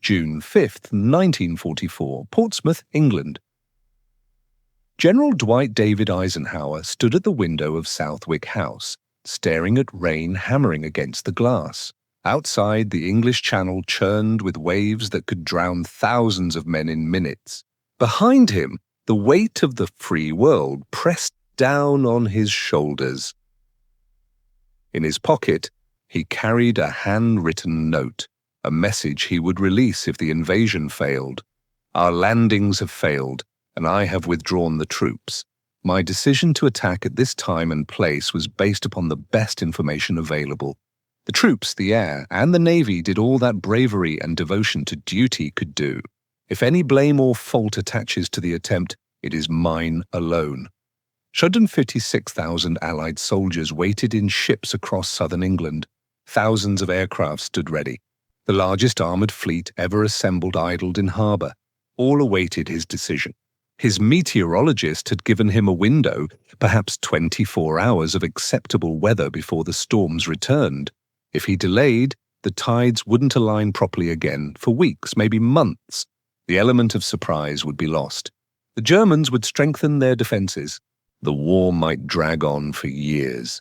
June 5, 1944, Portsmouth, England. General Dwight David Eisenhower stood at the window of Southwick House, staring at rain hammering against the glass. Outside, the English Channel churned with waves that could drown thousands of men in minutes. Behind him, the weight of the free world pressed down on his shoulders. In his pocket, he carried a handwritten note, a message he would release if the invasion failed. Our landings have failed, and I have withdrawn the troops. My decision to attack at this time and place was based upon the best information available. The troops, the air, and the navy did all that bravery and devotion to duty could do. If any blame or fault attaches to the attempt, it is mine alone. 156,000 Allied soldiers waited in ships across southern England. Thousands of aircraft stood ready. The largest armoured fleet ever assembled idled in harbour. All awaited his decision. His meteorologist had given him a window, perhaps 24 hours of acceptable weather before the storms returned. If he delayed, the tides wouldn't align properly again for weeks, maybe months. The element of surprise would be lost. The Germans would strengthen their defences. The war might drag on for years.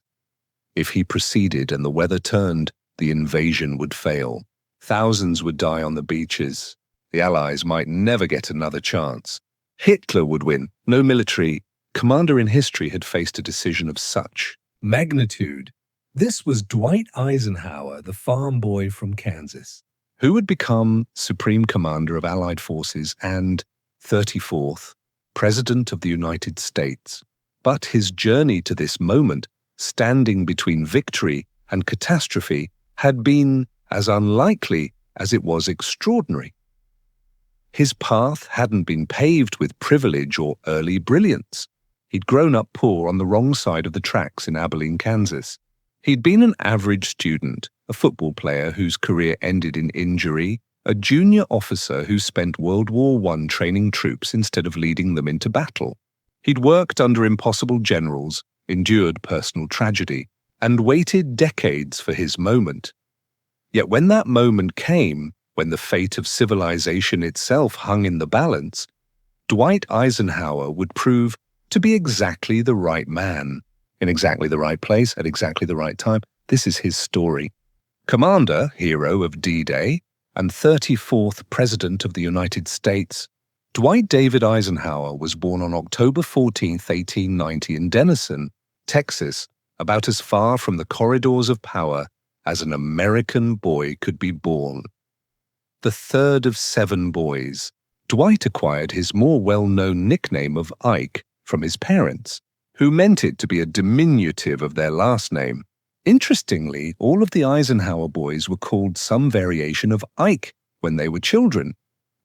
If he proceeded and the weather turned, the invasion would fail. Thousands would die on the beaches. The Allies might never get another chance. Hitler would win. No military commander in history had faced a decision of such magnitude. This was Dwight Eisenhower, the farm boy from Kansas, who would become Supreme Commander of Allied Forces and 34th President of the United States. But his journey to this moment, standing between victory and catastrophe, had been as unlikely as it was extraordinary. His path hadn't been paved with privilege or early brilliance. He'd grown up poor on the wrong side of the tracks in Abilene, Kansas. He'd been an average student, a football player whose career ended in injury, a junior officer who spent World War I training troops instead of leading them into battle. He'd worked under impossible generals, endured personal tragedy, and waited decades for his moment. Yet when that moment came, when the fate of civilization itself hung in the balance, Dwight Eisenhower would prove to be exactly the right man, in exactly the right place at exactly the right time. This is his story. Commander, hero of D-Day, and 34th President of the United States, Dwight David Eisenhower was born on October 14, 1890 in Denison, Texas, about as far from the corridors of power as an American boy could be born. The third of 7 boys, Dwight acquired his more well-known nickname of Ike from his parents, who meant it to be a diminutive of their last name. Interestingly, all of the Eisenhower boys were called some variation of Ike when they were children,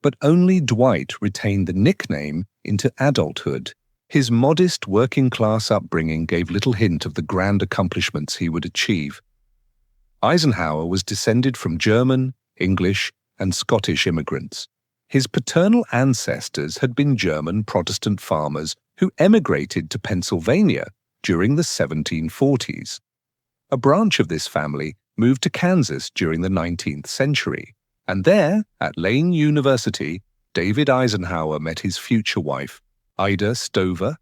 but only Dwight retained the nickname into adulthood. His modest working-class upbringing gave little hint of the grand accomplishments he would achieve. Eisenhower was descended from German, English, and Scottish immigrants. His paternal ancestors had been German Protestant farmers who emigrated to Pennsylvania during the 1740s. A branch of this family moved to Kansas during the 19th century, and there, at Lane University, David Eisenhower met his future wife, Ida Stover.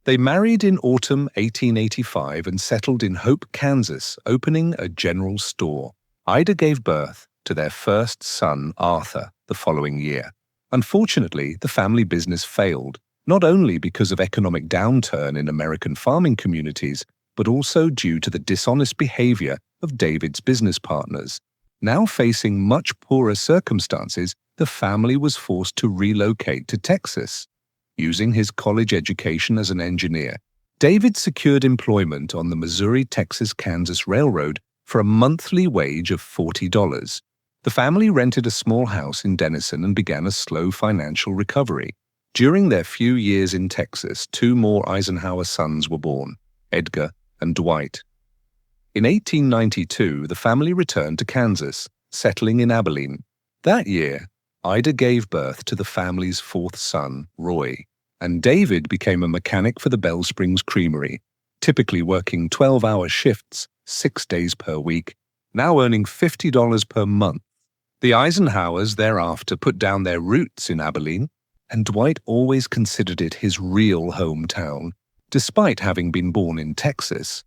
They married in autumn 1885 and settled in Hope, Kansas, opening a general store. Ida gave birth to their first son, Arthur, the following year. Unfortunately, the family business failed, not only because of economic downturn in American farming communities, but also due to the dishonest behavior of David's business partners. Now facing much poorer circumstances, the family was forced to relocate to Texas. Using his college education as an engineer, David secured employment on the Missouri-Texas-Kansas Railroad for a monthly wage of $40. The family rented a small house in Denison and began a slow financial recovery. During their few years in Texas, 2 more Eisenhower sons were born, Edgar and Dwight. In 1892, the family returned to Kansas, settling in Abilene. That year, Ida gave birth to the family's 4th son, Roy, and David became a mechanic for the Bell Springs Creamery, typically working 12-hour shifts, 6 days per week, now earning $50 per month. The Eisenhowers thereafter put down their roots in Abilene, and Dwight always considered it his real hometown, despite having been born in Texas.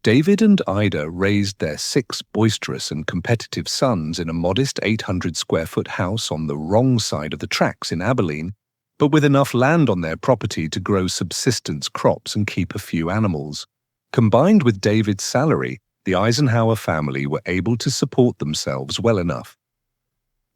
David and Ida raised their 6 boisterous and competitive sons in a modest 800-square-foot house on the wrong side of the tracks in Abilene, but with enough land on their property to grow subsistence crops and keep a few animals. Combined with David's salary, the Eisenhower family were able to support themselves well enough.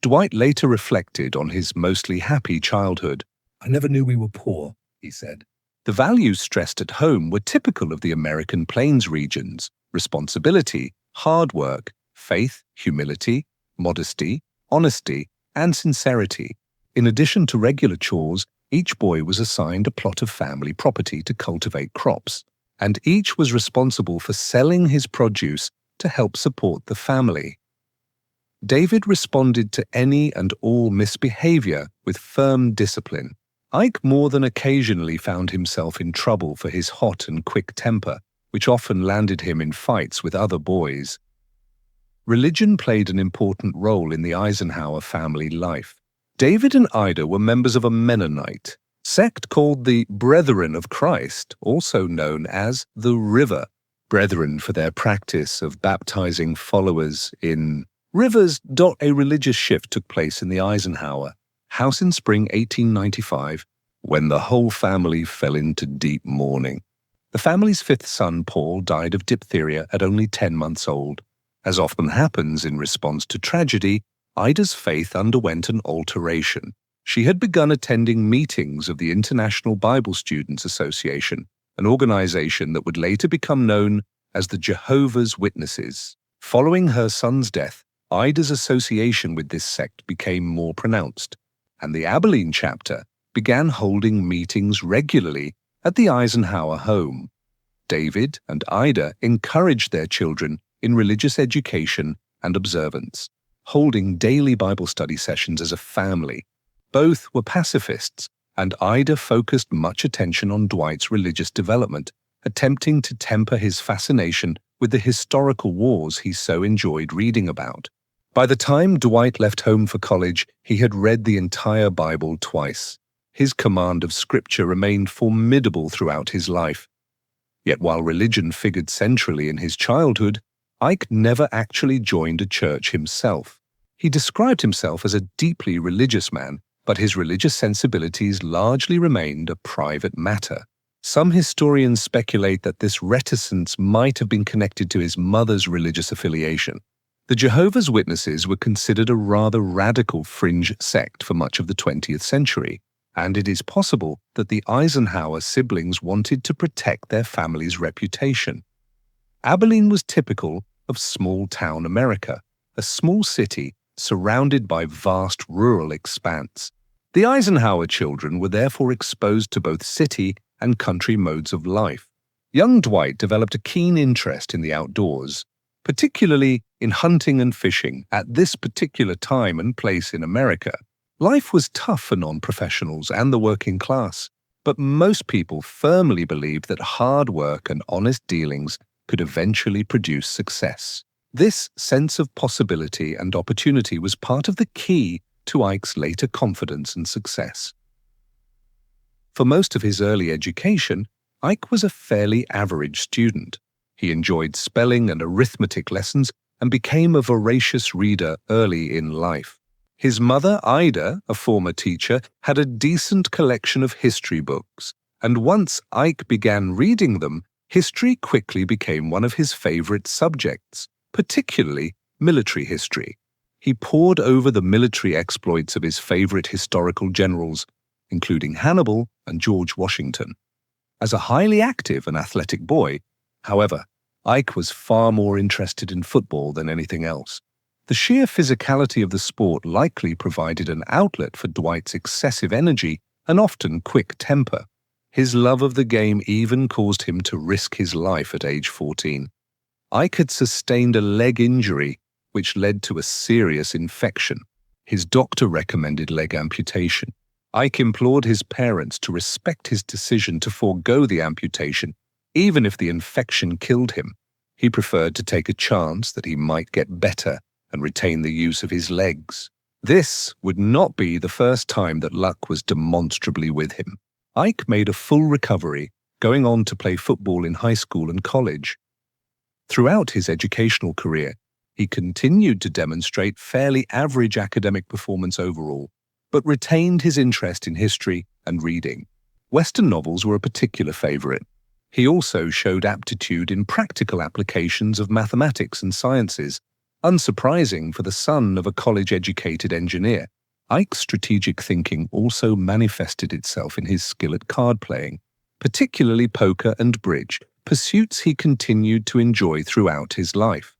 Dwight later reflected on his mostly happy childhood. "I never knew we were poor," he said. The values stressed at home were typical of the American Plains regions: responsibility, hard work, faith, humility, modesty, honesty, and sincerity. In addition to regular chores, each boy was assigned a plot of family property to cultivate crops, and each was responsible for selling his produce to help support the family. David responded to any and all misbehavior with firm discipline. Ike more than occasionally found himself in trouble for his hot and quick temper, which often landed him in fights with other boys. Religion played an important role in the Eisenhower family life. David and Ida were members of a Mennonite sect called the Brethren of Christ, also known as the River. Brethren for their practice of baptizing followers in rivers. A religious shift took place in the Eisenhower house in spring 1895, when the whole family fell into deep mourning. The family's 5th son, Paul, died of diphtheria at only 10 months old. As often happens in response to tragedy, Ida's faith underwent an alteration. She had begun attending meetings of the International Bible Students Association, an organization that would later become known as the Jehovah's Witnesses. Following her son's death, Ida's association with this sect became more pronounced, and the Abilene chapter began holding meetings regularly at the Eisenhower home. David and Ida encouraged their children in religious education and observance, holding daily Bible study sessions as a family. Both were pacifists, and Ida focused much attention on Dwight's religious development, attempting to temper his fascination with the historical wars he so enjoyed reading about. By the time Dwight left home for college, he had read the entire Bible twice. His command of Scripture remained formidable throughout his life. Yet while religion figured centrally in his childhood, Ike never actually joined a church himself. He described himself as a deeply religious man, but his religious sensibilities largely remained a private matter. Some historians speculate that this reticence might have been connected to his mother's religious affiliation. The Jehovah's Witnesses were considered a rather radical fringe sect for much of the 20th century, and it is possible that the Eisenhower siblings wanted to protect their family's reputation. Abilene was typical of small-town America, a small city surrounded by vast rural expanse. The Eisenhower children were therefore exposed to both city and country modes of life. Young Dwight developed a keen interest in the outdoors, particularly in hunting and fishing at this particular time and place in America. Life was tough for non-professionals and the working class, but most people firmly believed that hard work and honest dealings could eventually produce success. This sense of possibility and opportunity was part of the key to Ike's later confidence and success. For most of his early education, Ike was a fairly average student. He enjoyed spelling and arithmetic lessons and became a voracious reader early in life. His mother, Ida, a former teacher, had a decent collection of history books, and once Ike began reading them, history quickly became one of his favorite subjects, particularly military history. He pored over the military exploits of his favorite historical generals, including Hannibal and George Washington. As a highly active and athletic boy, however, Ike was far more interested in football than anything else. The sheer physicality of the sport likely provided an outlet for Dwight's excessive energy and often quick temper. His love of the game even caused him to risk his life at age 14. Ike had sustained a leg injury, which led to a serious infection. His doctor recommended leg amputation. Ike implored his parents to respect his decision to forego the amputation, even if the infection killed him. He preferred to take a chance that he might get better and retain the use of his legs. This would not be the first time that luck was demonstrably with him. Ike made a full recovery, going on to play football in high school and college. Throughout his educational career, he continued to demonstrate fairly average academic performance overall, but retained his interest in history and reading. Western novels were a particular favorite. He also showed aptitude in practical applications of mathematics and sciences, unsurprising for the son of a college-educated engineer. Ike's strategic thinking also manifested itself in his skill at card playing, particularly poker and bridge, pursuits he continued to enjoy throughout his life.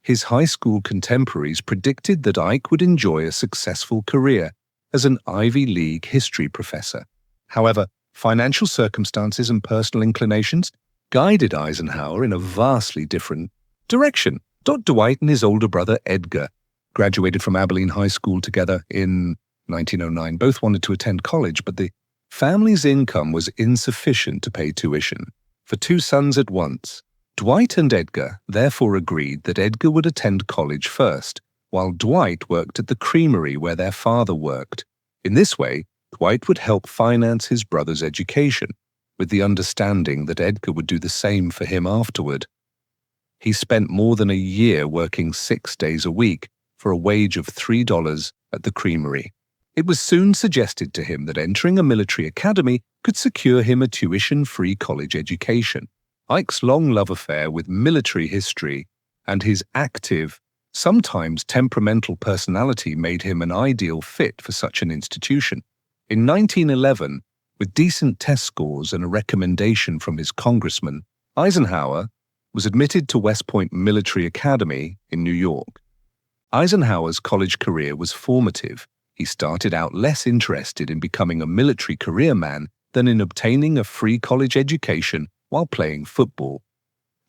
His high school contemporaries predicted that Ike would enjoy a successful career as an Ivy League history professor. However, financial circumstances and personal inclinations guided Eisenhower in a vastly different direction. Dwight and his older brother Edgar graduated from Abilene High School together in 1909. Both wanted to attend college, but the family's income was insufficient to pay tuition for two sons at once. Dwight and Edgar therefore agreed that Edgar would attend college first, while Dwight worked at the creamery where their father worked. In this way, Dwight would help finance his brother's education, with the understanding that Edgar would do the same for him afterward. He spent more than a year working 6 days a week for a wage of $3 at the creamery. It was soon suggested to him that entering a military academy could secure him a tuition-free college education. Ike's long love affair with military history and his active, sometimes temperamental personality made him an ideal fit for such an institution. In 1911, with decent test scores and a recommendation from his congressman, Eisenhower was admitted to West Point Military Academy in New York. Eisenhower's college career was formative. He started out less interested in becoming a military career man than in obtaining a free college education while playing football.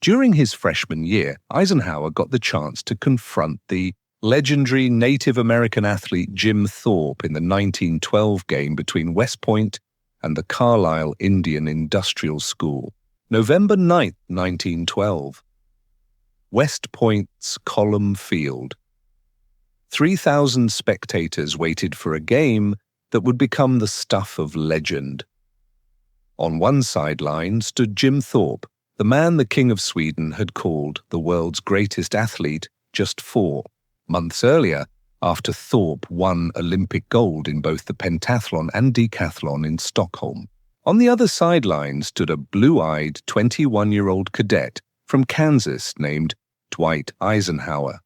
During his freshman year, Eisenhower got the chance to confront the legendary Native American athlete Jim Thorpe in the 1912 game between West Point and the Carlisle Indian Industrial School. November 9, 1912. West Point's Column Field. 3,000 spectators waited for a game that would become the stuff of legend. On one sideline stood Jim Thorpe, the man the King of Sweden had called the world's greatest athlete just 4 months earlier, after Thorpe won Olympic gold in both the pentathlon and decathlon in Stockholm. On the other sideline stood a blue-eyed 21-year-old cadet from Kansas named Dwight Eisenhower.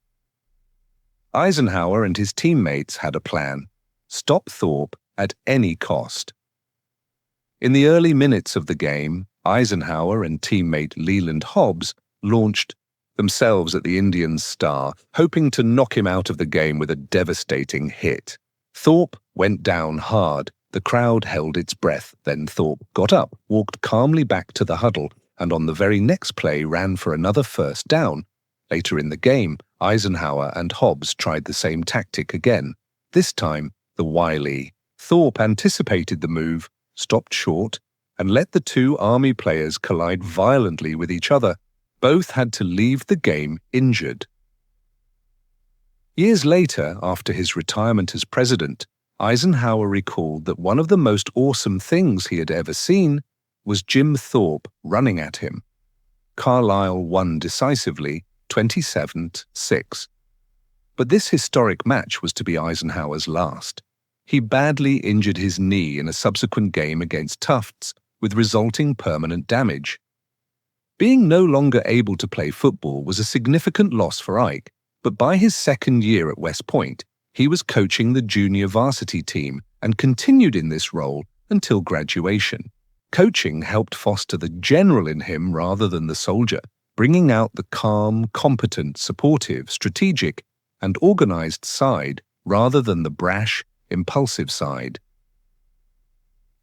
Eisenhower and his teammates had a plan: stop Thorpe at any cost. In the early minutes of the game, Eisenhower and teammate Leland Hobbs launched themselves at the Indians' star, hoping to knock him out of the game with a devastating hit. Thorpe went down hard. The crowd held its breath. Then Thorpe got up, walked calmly back to the huddle, and on the very next play ran for another first down. Later in the game, Eisenhower and Hobbs tried the same tactic again. This time, the wily Thorpe anticipated the move, stopped short, and let the two Army players collide violently with each other. Both had to leave the game injured. Years later, after his retirement as president, Eisenhower recalled that one of the most awesome things he had ever seen was Jim Thorpe running at him. Carlisle won decisively, 27-6. But this historic match was to be Eisenhower's last. He badly injured his knee in a subsequent game against Tufts, with resulting permanent damage. Being no longer able to play football was a significant loss for Ike, but by his second year at West Point, he was coaching the junior varsity team and continued in this role until graduation. Coaching helped foster the general in him rather than the soldier, bringing out the calm, competent, supportive, strategic, and organized side rather than the brash, impulsive side.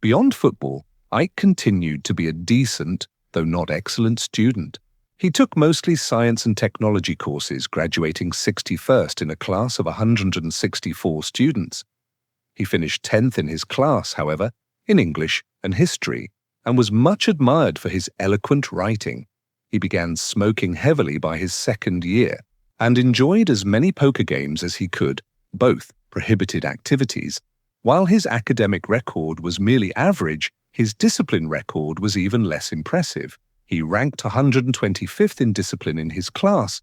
Beyond football, Ike continued to be a decent, though not excellent student. He took mostly science and technology courses, graduating 61st in a class of 164 students. He finished 10th in his class, however, in English and history, and was much admired for his eloquent writing. He began smoking heavily by his second year. and enjoyed as many poker games as he could, both prohibited activities. While his academic record was merely average, his discipline record was even less impressive. He ranked 125th in discipline in his class.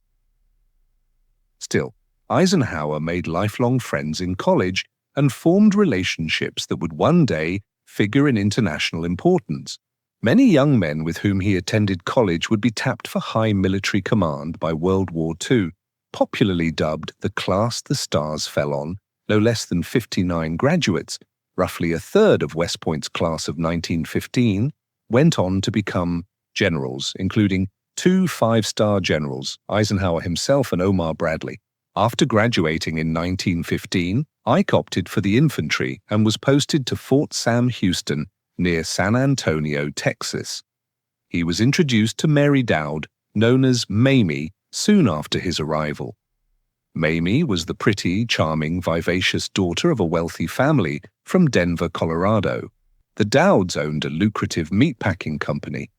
Still, Eisenhower made lifelong friends in college and formed relationships that would one day figure in international importance. Many young men with whom he attended college would be tapped for high military command by World War II, popularly dubbed the class the stars fell on. No less than 59 graduates, roughly a third of West Point's class of 1915, went on to become generals, including 2 5-star generals, Eisenhower himself and Omar Bradley. After graduating in 1915, Ike opted for the infantry and was posted to Fort Sam Houston near San Antonio, Texas. He was introduced to Mary Dowd, known as Mamie, soon after his arrival. Mamie was the pretty, charming, vivacious daughter of a wealthy family from Denver, Colorado. The Dowds owned a lucrative meatpacking company.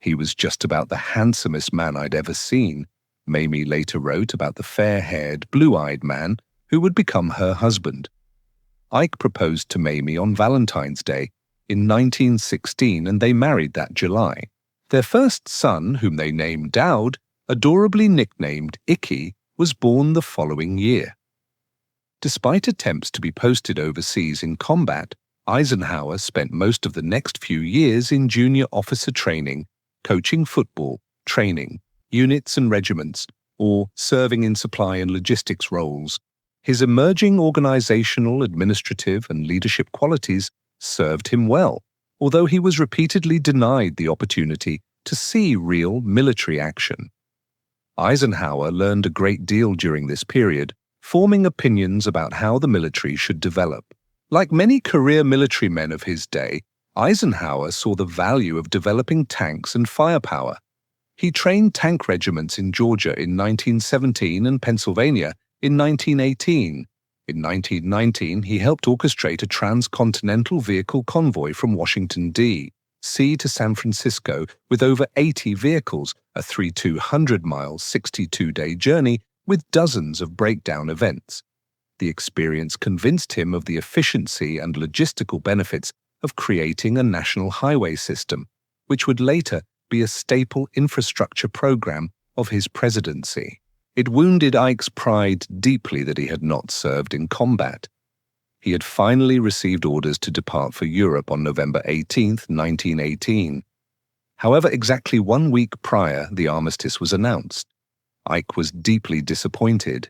He was just about the handsomest man I'd ever seen, Mamie later wrote about the fair-haired, blue-eyed man who would become her husband. Ike proposed to Mamie on Valentine's Day in 1916, and they married that July. Their first son, whom they named Dowd, adorably nicknamed Icky, was born the following year. Despite attempts to be posted overseas in combat, Eisenhower spent most of the next few years in junior officer training, coaching football, training, units and regiments, or serving in supply and logistics roles. His emerging organizational, administrative, and leadership qualities served him well, although he was repeatedly denied the opportunity to see real military action. Eisenhower learned a great deal during this period, forming opinions about how the military should develop. Like many career military men of his day, Eisenhower saw the value of developing tanks and firepower. He trained tank regiments in Georgia in 1917 and Pennsylvania in 1918. In 1919, he helped orchestrate a transcontinental vehicle convoy from Washington, D.C. to San Francisco with over 80 vehicles, a 200-mile, 62-day journey with dozens of breakdown events. The experience convinced him of the efficiency and logistical benefits of creating a national highway system, which would later be a staple infrastructure program of his presidency. It wounded Ike's pride deeply that he had not served in combat. He had finally received orders to depart for Europe on November 18, 1918. However, exactly 1 week prior, the armistice was announced. Ike was deeply disappointed,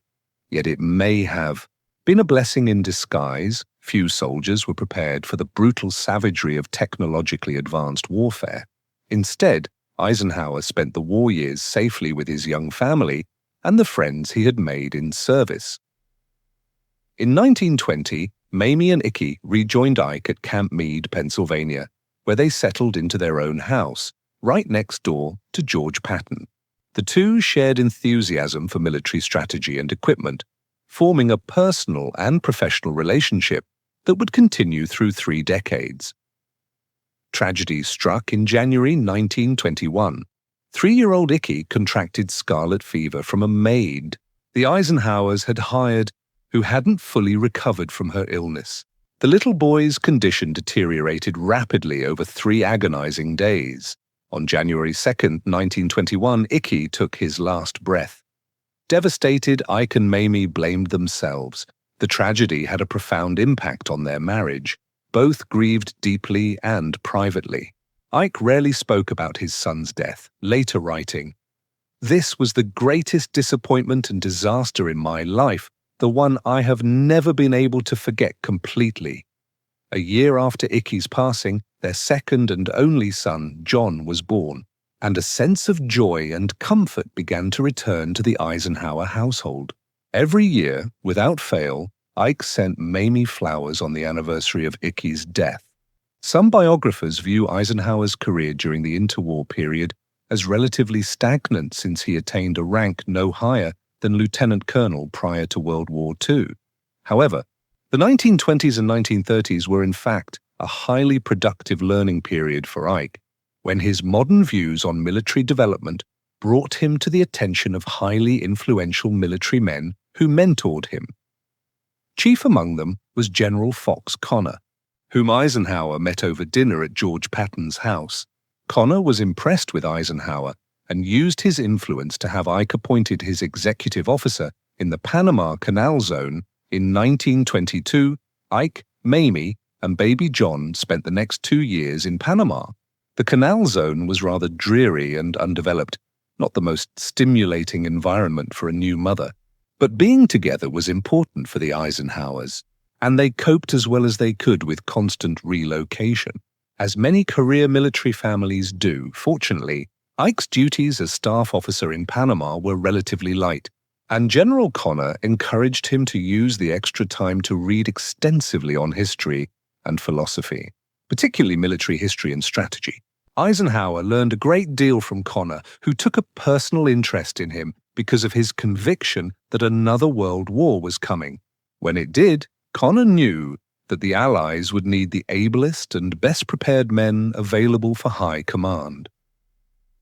yet it may have been a blessing in disguise. Few soldiers were prepared for the brutal savagery of technologically advanced warfare. Instead, Eisenhower spent the war years safely with his young family and the friends he had made in service. In 1920, Mamie and Icky rejoined Ike at Camp Meade, Pennsylvania, where they settled into their own house, right next door to George Patton. The two shared enthusiasm for military strategy and equipment, forming a personal and professional relationship that would continue through 3 decades. Tragedy struck in January 1921. 3-year-old Icky contracted scarlet fever from a maid the Eisenhowers had hired who hadn't fully recovered from her illness. The little boy's condition deteriorated rapidly over 3 agonizing days. On January 2, 1921, Icky took his last breath. Devastated, Ike and Mamie blamed themselves. The tragedy had a profound impact on their marriage. Both grieved deeply and privately. Ike rarely spoke about his son's death, later writing, "This was the greatest disappointment and disaster in my life, the one I have never been able to forget completely." A year after Icky's passing, their second and only son, John, was born, and a sense of joy and comfort began to return to the Eisenhower household. Every year, without fail, Ike sent Mamie flowers on the anniversary of Icky's death. Some biographers view Eisenhower's career during the interwar period as relatively stagnant since he attained a rank no higher than lieutenant colonel prior to World War II. However, the 1920s and 1930s were in fact a highly productive learning period for Ike, when his modern views on military development brought him to the attention of highly influential military men who mentored him. Chief among them was General Fox Connor, whom Eisenhower met over dinner at George Patton's house. Connor was impressed with Eisenhower and used his influence to have Ike appointed his executive officer in the Panama Canal Zone. In 1922, Ike, Mamie, and baby John spent the next 2 years in Panama. The Canal Zone was rather dreary and undeveloped, not the most stimulating environment for a new mother. But being together was important for the Eisenhowers, and they coped as well as they could with constant relocation. As many career military families do, fortunately, Ike's duties as staff officer in Panama were relatively light, and General Connor encouraged him to use the extra time to read extensively on history and philosophy, particularly military history and strategy. Eisenhower learned a great deal from Connor, who took a personal interest in him because of his conviction that another world war was coming. When it did, Connor knew that the Allies would need the ablest and best prepared men available for high command.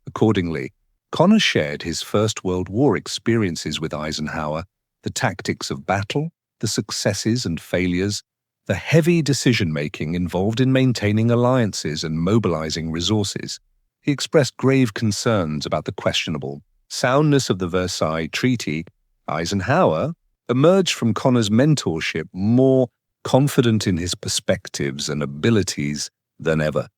Accordingly, Connor shared his First World War experiences with Eisenhower, the tactics of battle, the successes and failures, the heavy decision-making involved in maintaining alliances and mobilizing resources. He expressed grave concerns about the questionable soundness of the Versailles Treaty. Eisenhower emerged from Connor's mentorship more confident in his perspectives and abilities than ever.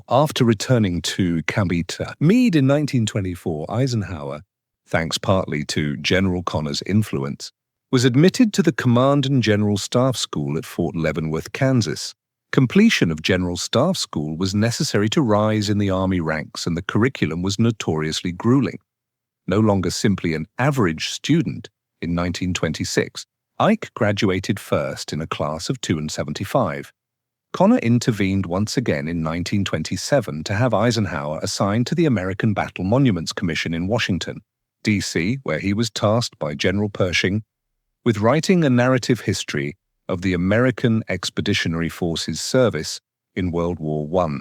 After returning to Cavite Meade in 1924, Eisenhower, thanks partly to General Connor's influence, was admitted to the Command and General Staff School at Fort Leavenworth, Kansas. Completion of General Staff School was necessary to rise in the Army ranks, and the curriculum was notoriously grueling. No longer simply an average student, in 1926, Ike graduated first in a class of 275. Connor intervened once again in 1927 to have Eisenhower assigned to the American Battle Monuments Commission in Washington, D.C., where he was tasked by General Pershing with writing a narrative history of the American Expeditionary Forces service in World War I.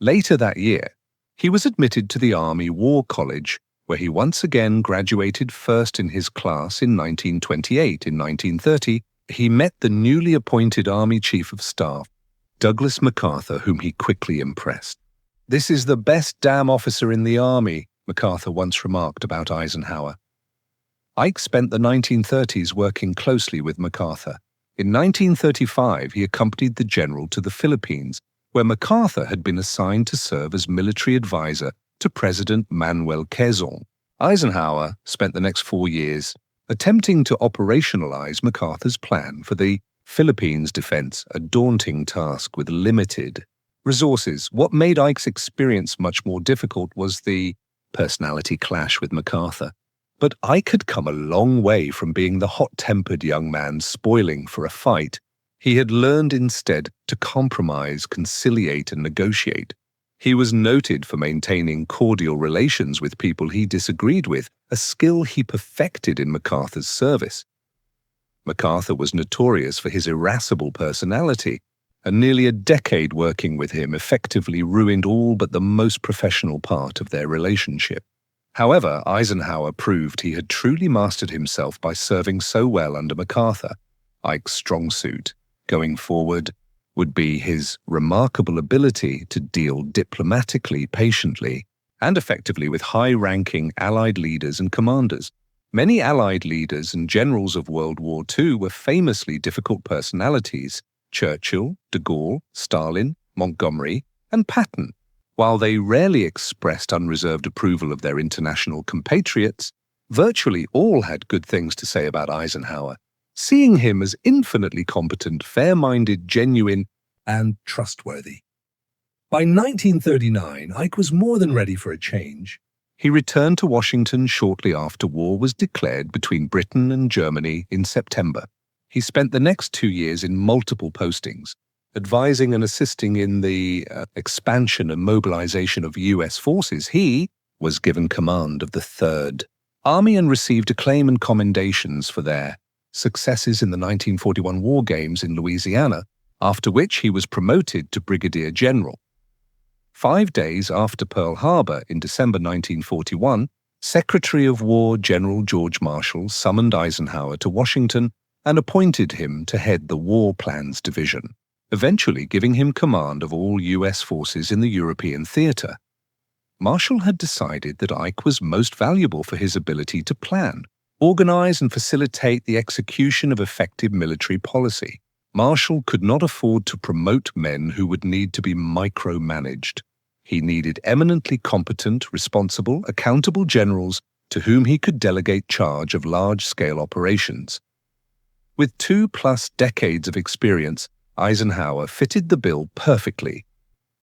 Later that year, he was admitted to the Army War College, where he once again graduated first in his class in 1928. In 1930, he met the newly appointed Army Chief of Staff, Douglas MacArthur, whom he quickly impressed. "This is the best damn officer in the Army," MacArthur once remarked about Eisenhower. Ike spent the 1930s working closely with MacArthur. In 1935, he accompanied the general to the Philippines, where MacArthur had been assigned to serve as military advisor to President Manuel Quezon. Eisenhower spent the next 4 years attempting to operationalize MacArthur's plan for the Philippines defense, a daunting task with limited resources. What made Ike's experience much more difficult was the personality clash with MacArthur. But Ike had come a long way from being the hot-tempered young man spoiling for a fight. He had learned instead to compromise, conciliate, and negotiate. He was noted for maintaining cordial relations with people he disagreed with, a skill he perfected in MacArthur's service. MacArthur was notorious for his irascible personality, and nearly a decade working with him effectively ruined all but the most professional part of their relationship. However, Eisenhower proved he had truly mastered himself by serving so well under MacArthur. Ike's strong suit, going forward, would be his remarkable ability to deal diplomatically, patiently, and effectively with high-ranking Allied leaders and commanders. Many Allied leaders and generals of World War II were famously difficult personalities: Churchill, de Gaulle, Stalin, Montgomery, and Patton. While they rarely expressed unreserved approval of their international compatriots, virtually all had good things to say about Eisenhower, seeing him as infinitely competent, fair-minded, genuine, and trustworthy. By 1939, Ike was more than ready for a change. He returned to Washington shortly after war was declared between Britain and Germany in September. He spent the next 2 years in multiple postings, advising and assisting in the expansion and mobilization of U.S. forces. He was given command of the 3rd Army and received acclaim and commendations for their successes in the 1941 War Games in Louisiana, after which he was promoted to brigadier general. 5 days after Pearl Harbor in December 1941, Secretary of War General George Marshall summoned Eisenhower to Washington and appointed him to head the War Plans Division, eventually giving him command of all U.S. forces in the European theater. Marshall had decided that Ike was most valuable for his ability to plan, organize, and facilitate the execution of effective military policy. Marshall could not afford to promote men who would need to be micromanaged. He needed eminently competent, responsible, accountable generals to whom he could delegate charge of large-scale operations. With 2+ decades of experience, Eisenhower fitted the bill perfectly.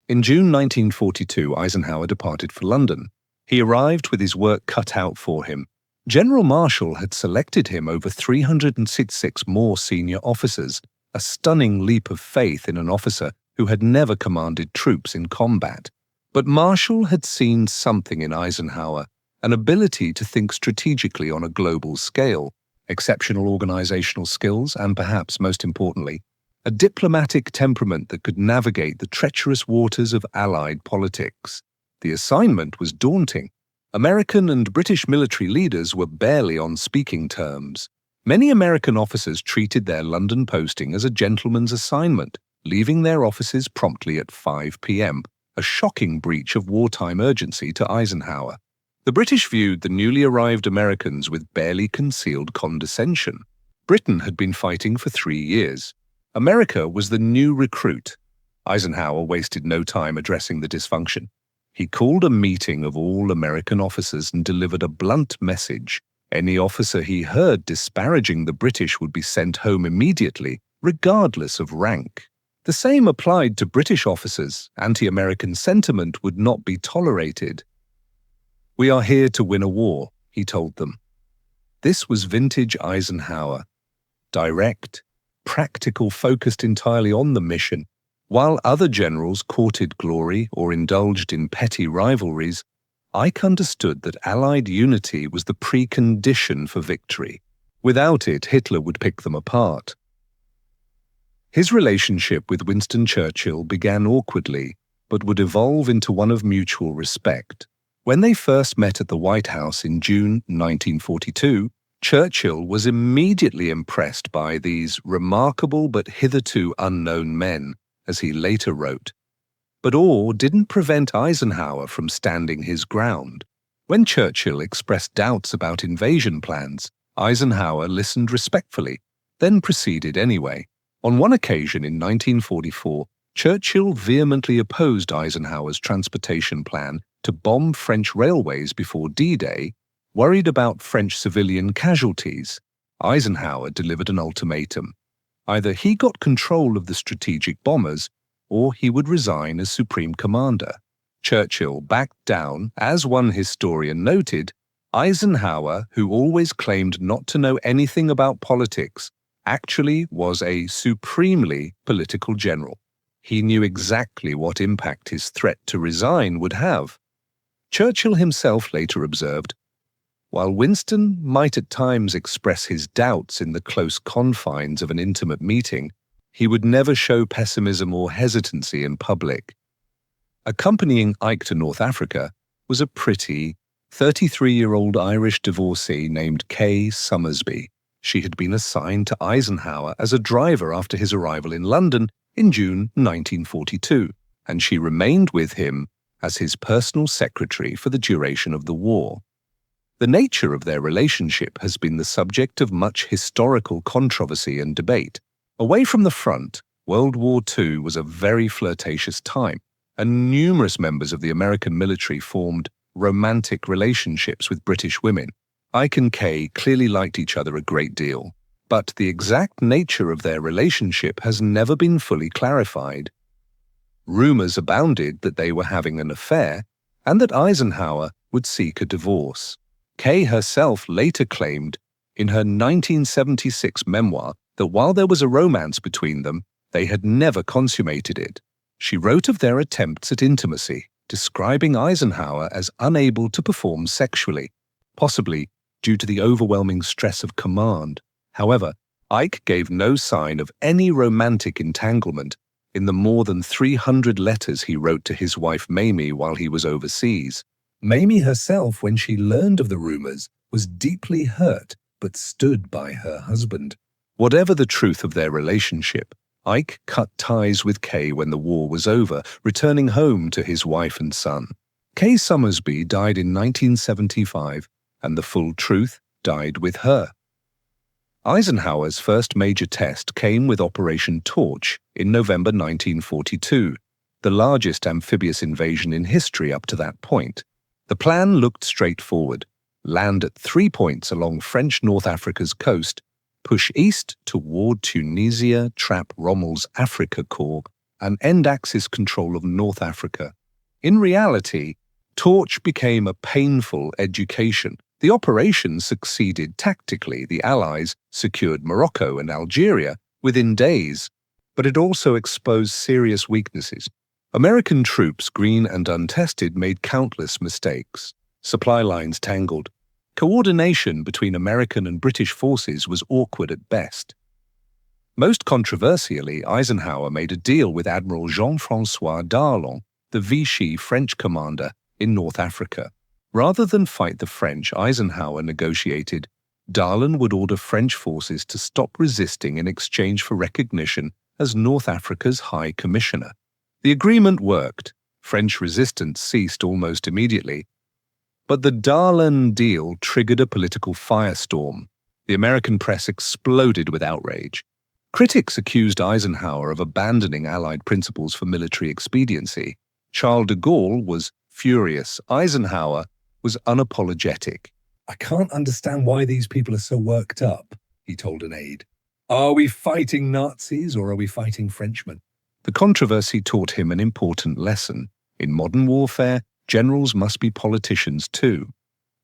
In June 1942, Eisenhower departed for London. He arrived with his work cut out for him. General Marshall had selected him over 366 more senior officers, a stunning leap of faith in an officer who had never commanded troops in combat. But Marshall had seen something in Eisenhower, an ability to think strategically on a global scale, exceptional organizational skills, and perhaps most importantly, a diplomatic temperament that could navigate the treacherous waters of Allied politics. The assignment was daunting. American and British military leaders were barely on speaking terms. Many American officers treated their London posting as a gentleman's assignment, leaving their offices promptly at 5 p.m., a shocking breach of wartime urgency to Eisenhower. The British viewed the newly arrived Americans with barely concealed condescension. Britain had been fighting for 3 years. America was the new recruit. Eisenhower wasted no time addressing the dysfunction. He called a meeting of all American officers and delivered a blunt message. Any officer he heard disparaging the British would be sent home immediately, regardless of rank. The same applied to British officers. Anti-American sentiment would not be tolerated. "We are here to win a war," he told them. This was vintage Eisenhower. Direct, practical, focused entirely on the mission. While other generals courted glory or indulged in petty rivalries, Ike understood that Allied unity was the precondition for victory. Without it, Hitler would pick them apart. His relationship with Winston Churchill began awkwardly, but would evolve into one of mutual respect. When they first met at the White House in June 1942, Churchill was immediately impressed by these remarkable but hitherto unknown men, as he later wrote. But awe didn't prevent Eisenhower from standing his ground. When Churchill expressed doubts about invasion plans, Eisenhower listened respectfully, then proceeded anyway. On one occasion in 1944, Churchill vehemently opposed Eisenhower's transportation plan to bomb French railways before D-Day, worried about French civilian casualties. Eisenhower delivered an ultimatum. Either he got control of the strategic bombers, or he would resign as supreme commander. Churchill backed down. As one historian noted, Eisenhower, who always claimed not to know anything about politics, actually was a supremely political general. He knew exactly what impact his threat to resign would have. Churchill himself later observed, "While Winston might at times express his doubts in the close confines of an intimate meeting, he would never show pessimism or hesitancy in public." Accompanying Ike to North Africa was a pretty 33-year-old Irish divorcee named Kay Summersby. She had been assigned to Eisenhower as a driver after his arrival in London in June 1942, and she remained with him as his personal secretary for the duration of the war. The nature of their relationship has been the subject of much historical controversy and debate. Away from the front, World War II was a very flirtatious time, and numerous members of the American military formed romantic relationships with British women. Ike and Kay clearly liked each other a great deal, but the exact nature of their relationship has never been fully clarified. Rumors abounded that they were having an affair, and that Eisenhower would seek a divorce. Kay herself later claimed in her 1976 memoir that while there was a romance between them, they had never consummated it. She wrote of their attempts at intimacy, describing Eisenhower as unable to perform sexually, possibly due to the overwhelming stress of command. However, Ike gave no sign of any romantic entanglement, in the more than 300 letters he wrote to his wife Mamie while he was overseas. Mamie herself, when she learned of the rumors, was deeply hurt but stood by her husband. Whatever the truth of their relationship, Ike cut ties with Kay when the war was over, returning home to his wife and son. Kay Summersby died in 1975, and the full truth died with her. Eisenhower's first major test came with Operation Torch in November 1942, the largest amphibious invasion in history up to that point. The plan looked straightforward: land at 3 points along French North Africa's coast, push east toward Tunisia, trap Rommel's Africa Corps, and end Axis control of North Africa. In reality, Torch became a painful education. The operation succeeded tactically. The Allies secured Morocco and Algeria within days, but it also exposed serious weaknesses. American troops, green and untested, made countless mistakes. Supply lines tangled. Coordination between American and British forces was awkward at best. Most controversially, Eisenhower made a deal with Admiral Jean-François Darlan, the Vichy French commander in North Africa. Rather than fight the French, Eisenhower negotiated. Darlan would order French forces to stop resisting in exchange for recognition as North Africa's High Commissioner. The agreement worked. French resistance ceased almost immediately. But the Darlan deal triggered a political firestorm. The American press exploded with outrage. Critics accused Eisenhower of abandoning Allied principles for military expediency. Charles de Gaulle was furious. Eisenhower was unapologetic. "I can't understand why these people are so worked up," he told an aide. "Are we fighting Nazis or are we fighting Frenchmen?" The controversy taught him an important lesson. In modern warfare, generals must be politicians too.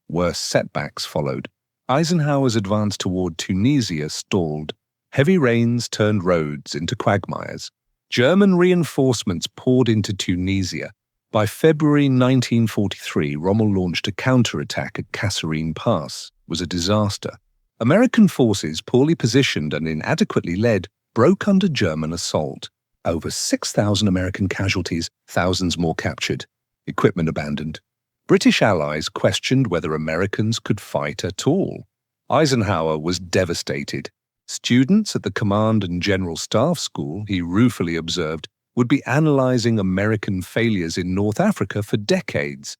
Worse setbacks followed. Eisenhower's advance toward Tunisia stalled. Heavy rains turned roads into quagmires. German reinforcements poured into Tunisia. By February 1943, Rommel launched a counterattack at Kasserine Pass. It was a disaster. American forces, poorly positioned and inadequately led, broke under German assault. Over 6,000 American casualties, thousands more captured. Equipment abandoned. British allies questioned whether Americans could fight at all. Eisenhower was devastated. Students at the Command and General Staff School, he ruefully observed, would be analyzing American failures in North Africa for decades.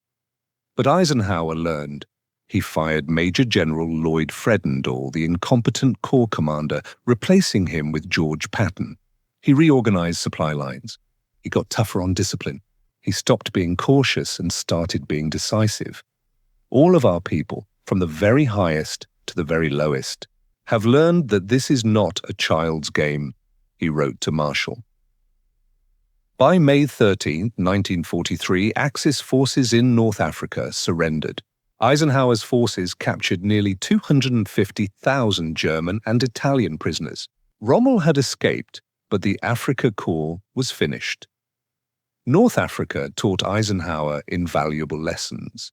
But Eisenhower learned. He fired Major General Lloyd Fredendall, the incompetent Corps commander, replacing him with George Patton. He reorganized supply lines. He got tougher on discipline. He stopped being cautious and started being decisive. All of our people, from the very highest to the very lowest, have learned that this is not a child's game, he wrote to Marshall. By May 13, 1943, Axis forces in North Africa surrendered. Eisenhower's forces captured nearly 250,000 German and Italian prisoners. Rommel had escaped, but the Africa Corps was finished. North Africa taught Eisenhower invaluable lessons: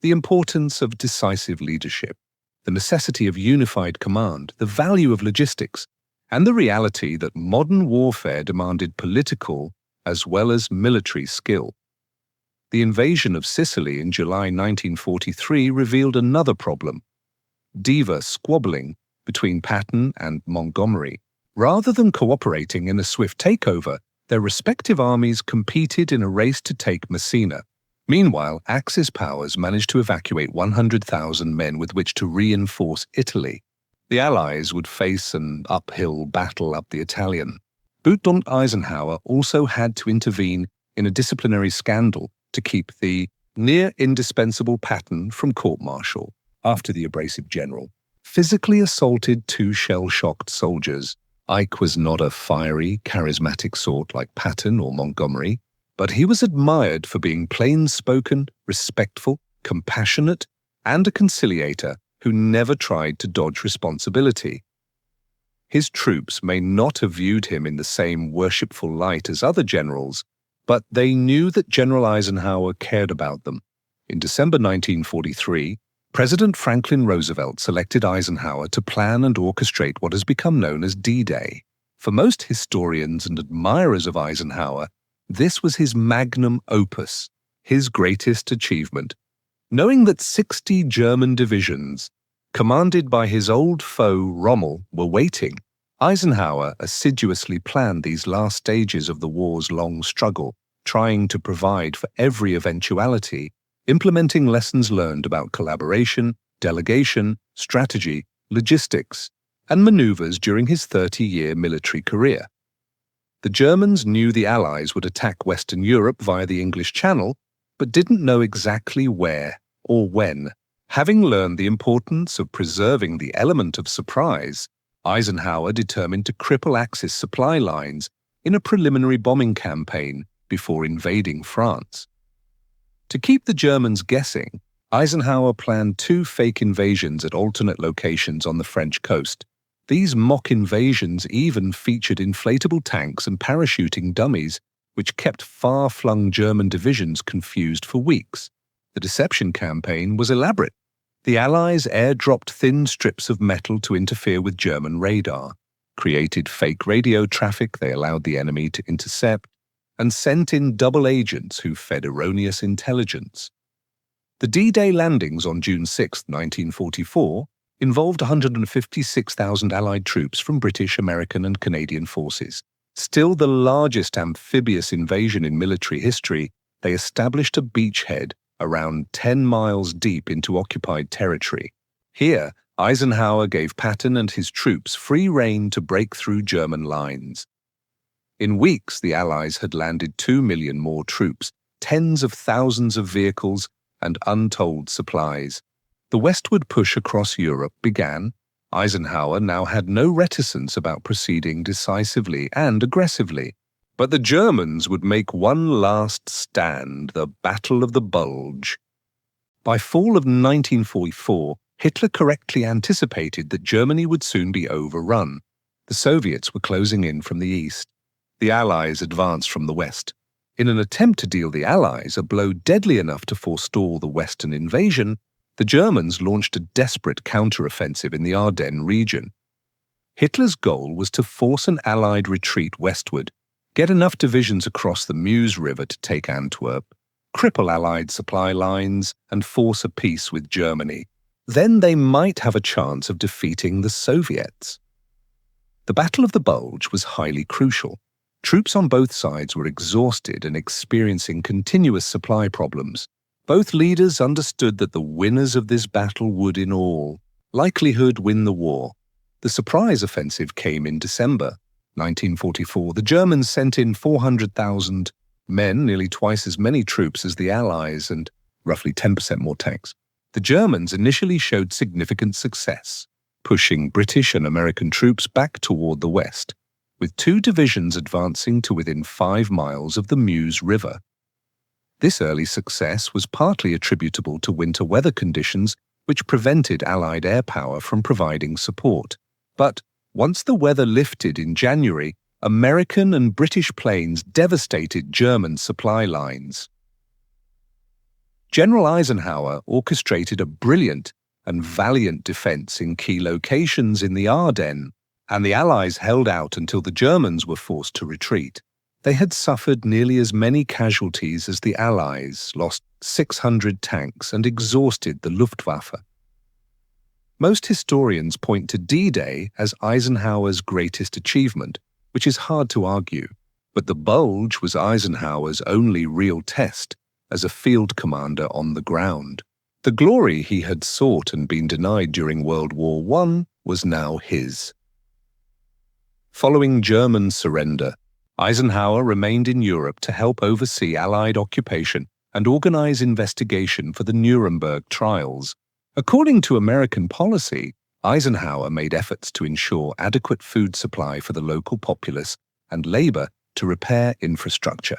the importance of decisive leadership, the necessity of unified command, the value of logistics, and the reality that modern warfare demanded political as well as military skill. The invasion of Sicily in July 1943 revealed another problem: diva squabbling between Patton and Montgomery. Rather than cooperating in a swift takeover, their respective armies competed in a race to take Messina. Meanwhile, Axis powers managed to evacuate 100,000 men with which to reinforce Italy. The Allies would face an uphill battle up the Italian. Lieutenant Eisenhower also had to intervene in a disciplinary scandal to keep the near-indispensable Patton from court-martial after the abrasive general physically assaulted 2 shell-shocked soldiers. Ike was not a fiery, charismatic sort like Patton or Montgomery, but he was admired for being plain-spoken, respectful, compassionate, and a conciliator who never tried to dodge responsibility. His troops may not have viewed him in the same worshipful light as other generals, but they knew that General Eisenhower cared about them. In December 1943, President Franklin Roosevelt selected Eisenhower to plan and orchestrate what has become known as D-Day. For most historians and admirers of Eisenhower, this was his magnum opus, his greatest achievement. Knowing that 60 German divisions, commanded by his old foe Rommel, were waiting, Eisenhower assiduously planned these last stages of the war's long struggle, trying to provide for every eventuality, implementing lessons learned about collaboration, delegation, strategy, logistics, and maneuvers during his 30-year military career. The Germans knew the Allies would attack Western Europe via the English Channel, but didn't know exactly where or when. Having learned the importance of preserving the element of surprise, Eisenhower determined to cripple Axis supply lines in a preliminary bombing campaign before invading France. To keep the Germans guessing, Eisenhower planned 2 fake invasions at alternate locations on the French coast. These mock invasions even featured inflatable tanks and parachuting dummies, which kept far-flung German divisions confused for weeks. The deception campaign was elaborate. The Allies airdropped thin strips of metal to interfere with German radar, created fake radio traffic they allowed the enemy to intercept, and sent in double agents who fed erroneous intelligence. The D-Day landings on June 6, 1944, involved 156,000 Allied troops from British, American, and Canadian forces. Still the largest amphibious invasion in military history, they established a beachhead around 10 miles deep into occupied territory. Here, Eisenhower gave Patton and his troops free rein to break through German lines. In weeks, the Allies had landed 2 million more troops, tens of thousands of vehicles, and untold supplies. The westward push across Europe began. Eisenhower now had no reticence about proceeding decisively and aggressively. But the Germans would make one last stand, the Battle of the Bulge. By fall of 1944, Hitler correctly anticipated that Germany would soon be overrun. The Soviets were closing in from the east. The Allies advanced from the west. In an attempt to deal the Allies a blow deadly enough to forestall the Western invasion, the Germans launched a desperate counteroffensive in the Ardennes region. Hitler's goal was to force an Allied retreat westward, get enough divisions across the Meuse River to take Antwerp, cripple Allied supply lines, and force a peace with Germany. Then they might have a chance of defeating the Soviets. The Battle of the Bulge was highly crucial. Troops on both sides were exhausted and experiencing continuous supply problems. Both leaders understood that the winners of this battle would, in all likelihood, win the war. The surprise offensive came in December 1944. The Germans sent in 400,000 men, nearly twice as many troops as the Allies, and roughly 10% more tanks. The Germans initially showed significant success, pushing British and American troops back toward the west, with 2 divisions advancing to within 5 miles of the Meuse River. This early success was partly attributable to winter weather conditions which prevented Allied air power from providing support. But once the weather lifted in January, American and British planes devastated German supply lines. General Eisenhower orchestrated a brilliant and valiant defense in key locations in the Ardennes, and the Allies held out until the Germans were forced to retreat. They had suffered nearly as many casualties as the Allies, lost 600 tanks, and exhausted the Luftwaffe. Most historians point to D-Day as Eisenhower's greatest achievement, which is hard to argue, but the Bulge was Eisenhower's only real test as a field commander on the ground. The glory he had sought and been denied during World War I was now his. Following German surrender, Eisenhower remained in Europe to help oversee Allied occupation and organize investigation for the Nuremberg trials. According to American policy, Eisenhower made efforts to ensure adequate food supply for the local populace and labor to repair infrastructure.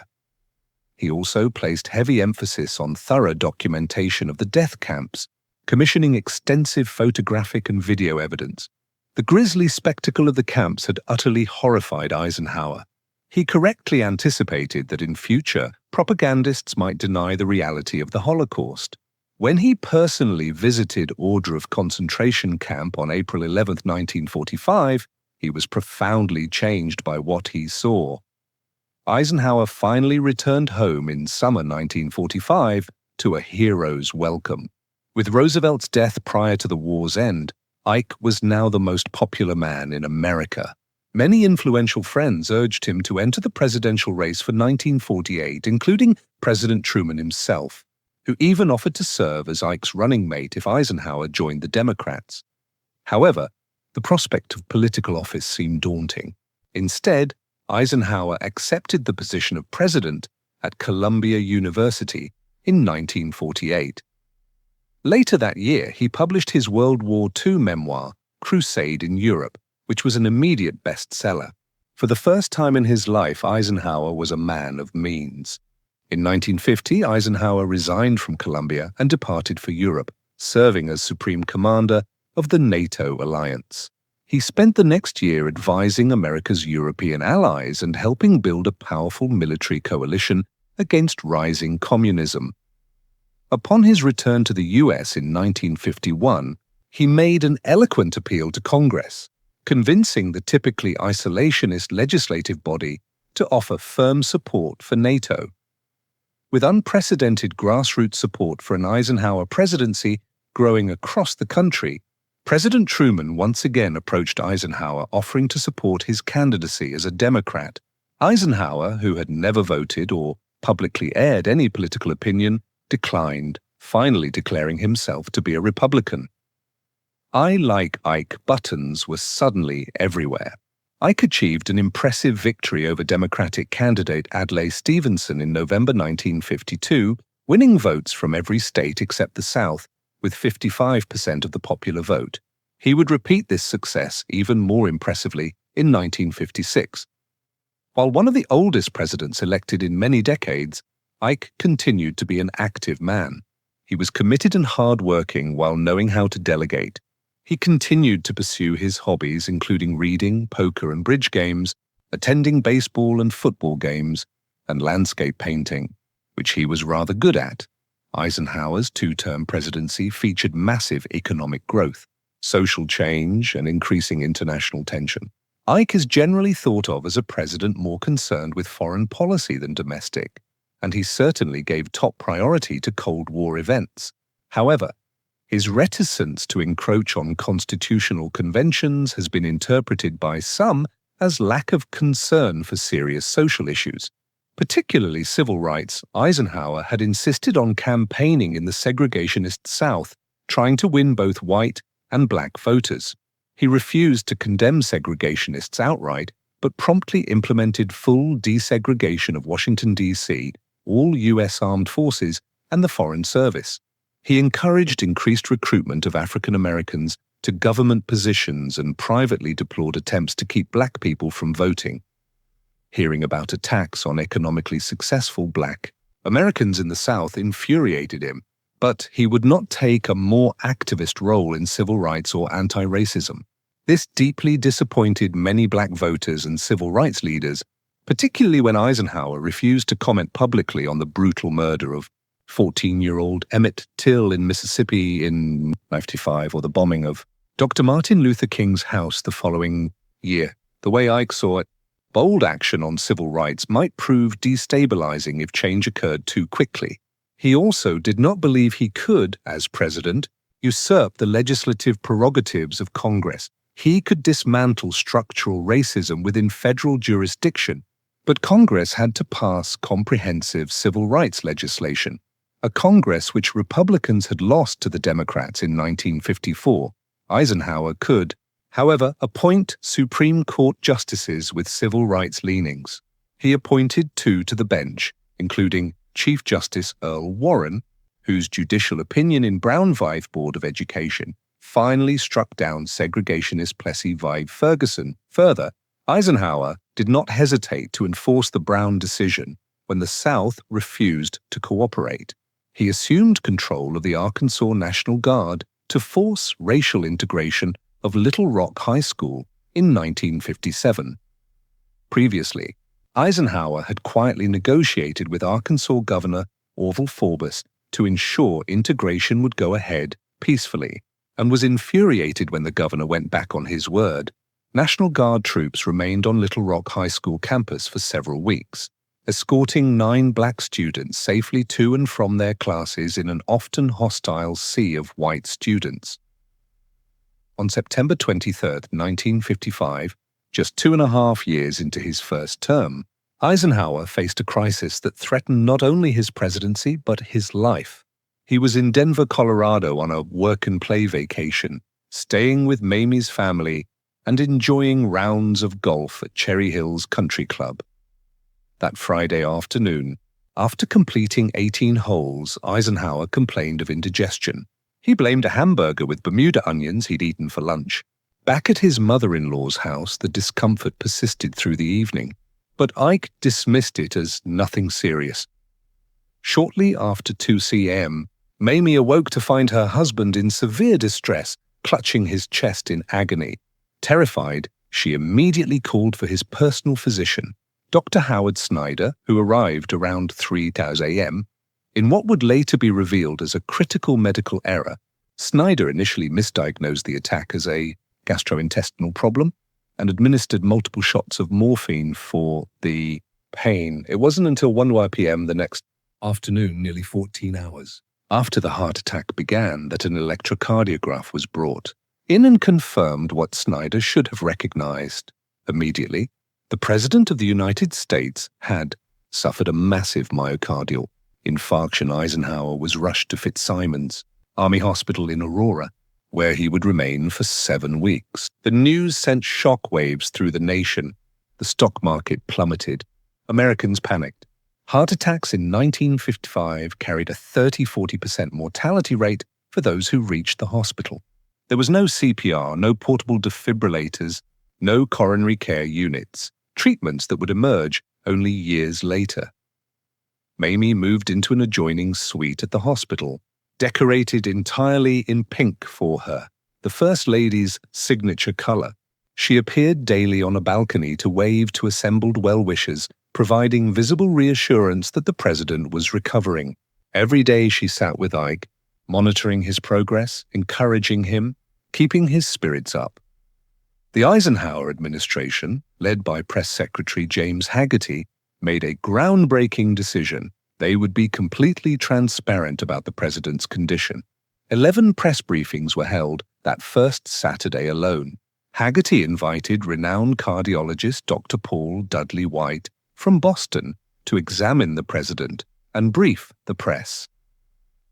He also placed heavy emphasis on thorough documentation of the death camps, commissioning extensive photographic and video evidence. The grisly spectacle of the camps had utterly horrified Eisenhower. He correctly anticipated that in future, propagandists might deny the reality of the Holocaust. When he personally visited Order of Concentration Camp on April 11, 1945, He was profoundly changed by what he saw. Eisenhower finally returned home in summer 1945 to a hero's welcome. With Roosevelt's death prior to the war's end, Ike was now the most popular man in America. Many influential friends urged him to enter the presidential race for 1948, including President Truman himself, who even offered to serve as Ike's running mate if Eisenhower joined the Democrats. However, the prospect of political office seemed daunting. Instead, Eisenhower accepted the position of president at Columbia University in 1948. Later that year, he published his World War II memoir, Crusade in Europe, which was an immediate bestseller. For the first time in his life, Eisenhower was a man of means. In 1950, Eisenhower resigned from Columbia and departed for Europe, serving as Supreme Commander of the NATO alliance. He spent the next year advising America's European allies and helping build a powerful military coalition against rising communism. Upon his return to the U.S. in 1951, he made an eloquent appeal to Congress, convincing the typically isolationist legislative body to offer firm support for NATO. With unprecedented grassroots support for an Eisenhower presidency growing across the country, President Truman once again approached Eisenhower offering to support his candidacy as a Democrat. Eisenhower, who had never voted or publicly aired any political opinion, declined, finally declaring himself to be a Republican. "I like Ike" buttons were suddenly everywhere. Ike achieved an impressive victory over Democratic candidate Adlai Stevenson in November 1952, winning votes from every state except the South, with 55% of the popular vote. He would repeat this success even more impressively in 1956. While one of the oldest presidents elected in many decades, Ike continued to be an active man. He was committed and hard-working while knowing how to delegate. He continued to pursue his hobbies, including reading, poker and bridge games, attending baseball and football games, and landscape painting, which he was rather good at. Eisenhower's two-term presidency featured massive economic growth, social change, and increasing international tension. Ike is generally thought of as a president more concerned with foreign policy than domestic, and he certainly gave top priority to Cold War events. However, his reticence to encroach on constitutional conventions has been interpreted by some as lack of concern for serious social issues. Particularly civil rights, Eisenhower had insisted on campaigning in the segregationist South, trying to win both white and black voters. He refused to condemn segregationists outright, but promptly implemented full desegregation of Washington, D.C., all U.S. armed forces, and the Foreign Service. He encouraged increased recruitment of African Americans to government positions and privately deplored attempts to keep black people from voting. Hearing about attacks on economically successful black Americans in the South infuriated him, but he would not take a more activist role in civil rights or anti-racism. This deeply disappointed many black voters and civil rights leaders, particularly when Eisenhower refused to comment publicly on the brutal murder of 14-year-old Emmett Till in Mississippi in 1955 or the bombing of Dr. Martin Luther King's house the following year. The way Ike saw it, bold action on civil rights might prove destabilizing if change occurred too quickly. He also did not believe he could, as president, usurp the legislative prerogatives of Congress. He could dismantle structural racism within federal jurisdiction, but Congress had to pass comprehensive civil rights legislation, a Congress which Republicans had lost to the Democrats in 1954. Eisenhower could, however, appoint Supreme Court justices with civil rights leanings. He appointed 2 to the bench, including Chief Justice Earl Warren, whose judicial opinion in Brown v. Board of Education finally struck down segregationist Plessy v. Ferguson. Further, Eisenhower did not hesitate to enforce the Brown decision when the South refused to cooperate. He assumed control of the Arkansas National Guard to force racial integration of Little Rock High School in 1957. Previously, Eisenhower had quietly negotiated with Arkansas Governor Orville Forbes to ensure integration would go ahead peacefully, and was infuriated when the governor went back on his word. National Guard troops remained on Little Rock High School campus for several weeks, escorting 9 black students safely to and from their classes in an often hostile sea of white students. On September 23, 1955, just 2.5 years into his first term, Eisenhower faced a crisis that threatened not only his presidency but his life. He was in Denver, Colorado on a work-and-play vacation, staying with Mamie's family and enjoying rounds of golf at Cherry Hills Country Club. That Friday afternoon, after completing 18 holes, Eisenhower complained of indigestion. He blamed a hamburger with Bermuda onions he'd eaten for lunch. Back at his mother-in-law's house, the discomfort persisted through the evening, but Ike dismissed it as nothing serious. Shortly after 2 p.m., Mamie awoke to find her husband in severe distress, clutching his chest in agony. Terrified, she immediately called for his personal physician, Dr. Howard Snyder, who arrived around 3 a.m. In what would later be revealed as a critical medical error, Snyder initially misdiagnosed the attack as a gastrointestinal problem and administered multiple shots of morphine for the pain. It wasn't until 1 p.m. the next afternoon, nearly 14 hours after the heart attack began, that an electrocardiograph was brought in and confirmed what Snyder should have recognized. Immediately, the President of the United States had suffered a massive myocardial infarction. Eisenhower was rushed to Fitzsimons Army Hospital in Aurora, where he would remain for 7 weeks. The news sent shockwaves through the nation. The stock market plummeted. Americans panicked. Heart attacks in 1955 carried a 30–40% mortality rate for those who reached the hospital. There was no CPR, no portable defibrillators, no coronary care units, treatments that would emerge only years later. Mamie moved into an adjoining suite at the hospital, decorated entirely in pink for her, the First Lady's signature color. She appeared daily on a balcony to wave to assembled well-wishers, providing visible reassurance that the president was recovering. Every day she sat with Ike, monitoring his progress, encouraging him, keeping his spirits up. The Eisenhower administration, led by Press Secretary James Haggerty, made a groundbreaking decision. They would be completely transparent about the president's condition. 11 press briefings were held that first Saturday alone. Haggerty invited renowned cardiologist Dr. Paul Dudley White from Boston to examine the president and brief the press.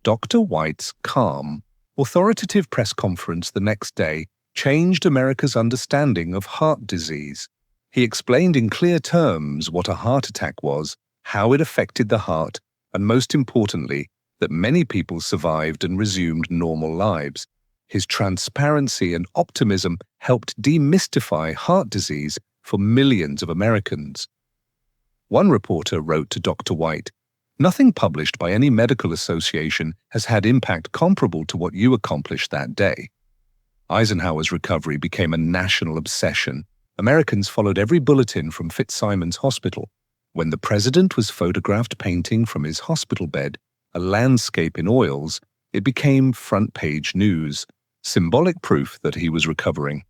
Dr. White's calm, authoritative press conference the next day changed America's understanding of heart disease. He explained in clear terms what a heart attack was, how it affected the heart, and most importantly, that many people survived and resumed normal lives. His transparency and optimism helped demystify heart disease for millions of Americans. One reporter wrote to Dr. White, "Nothing published by any medical association has had impact comparable to what you accomplished that day." Eisenhower's recovery became a national obsession. Americans followed every bulletin from Fitzsimons Hospital. When the president was photographed painting from his hospital bed a landscape in oils, it became front-page news, symbolic proof that he was recovering.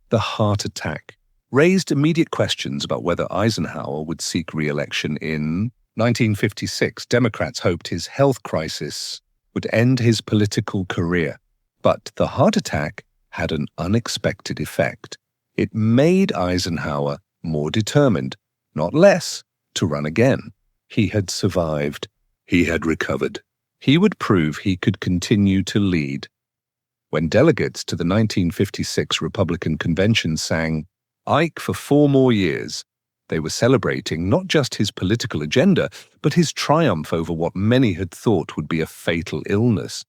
The heart attack raised immediate questions about whether Eisenhower would seek re-election in 1956. Democrats hoped his health crisis would end his political career. But the heart attack had an unexpected effect. It made Eisenhower more determined, not less, to run again. He had survived. He had recovered. He would prove he could continue to lead. When delegates to the 1956 Republican Convention sang Ike for 4 more years, they were celebrating not just his political agenda, but his triumph over what many had thought would be a fatal illness.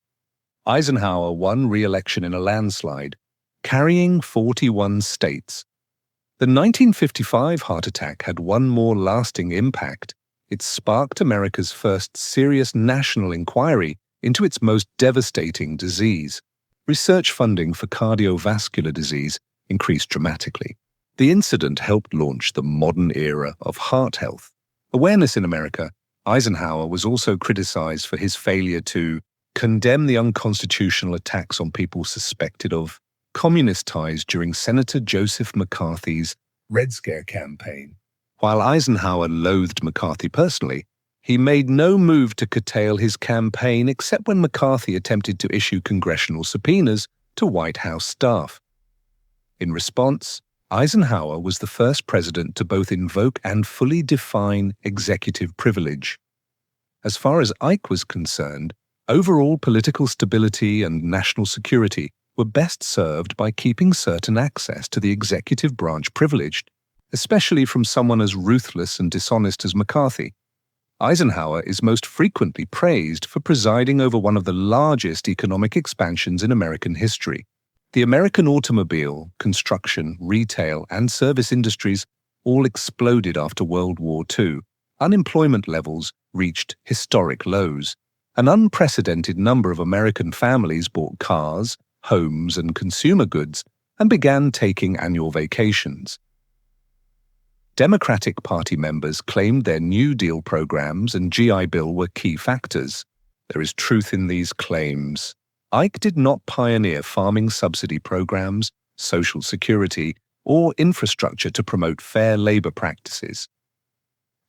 Eisenhower won re-election in a landslide, carrying 41 states. The 1955 heart attack had one more lasting impact. It sparked America's first serious national inquiry into its most devastating disease. Research funding for cardiovascular disease increased dramatically. The incident helped launch the modern era of heart health. Awareness in America, Eisenhower was also criticized for his failure to condemn the unconstitutional attacks on people suspected of communist ties during Senator Joseph McCarthy's Red Scare campaign. While Eisenhower loathed McCarthy personally, he made no move to curtail his campaign except when McCarthy attempted to issue congressional subpoenas to White House staff. In response, Eisenhower was the first president to both invoke and fully define executive privilege. As far as Ike was concerned, overall political stability and national security were best served by keeping certain access to the executive branch privileged, especially from someone as ruthless and dishonest as McCarthy. Eisenhower is most frequently praised for presiding over one of the largest economic expansions in American history. The American automobile, construction, retail, and service industries all exploded after World War II. Unemployment levels reached historic lows. An unprecedented number of American families bought cars, homes, and consumer goods and began taking annual vacations. Democratic Party members claimed their New Deal programs and GI Bill were key factors. There is truth in these claims. Ike did not pioneer farming subsidy programs, Social Security, or infrastructure to promote fair labor practices.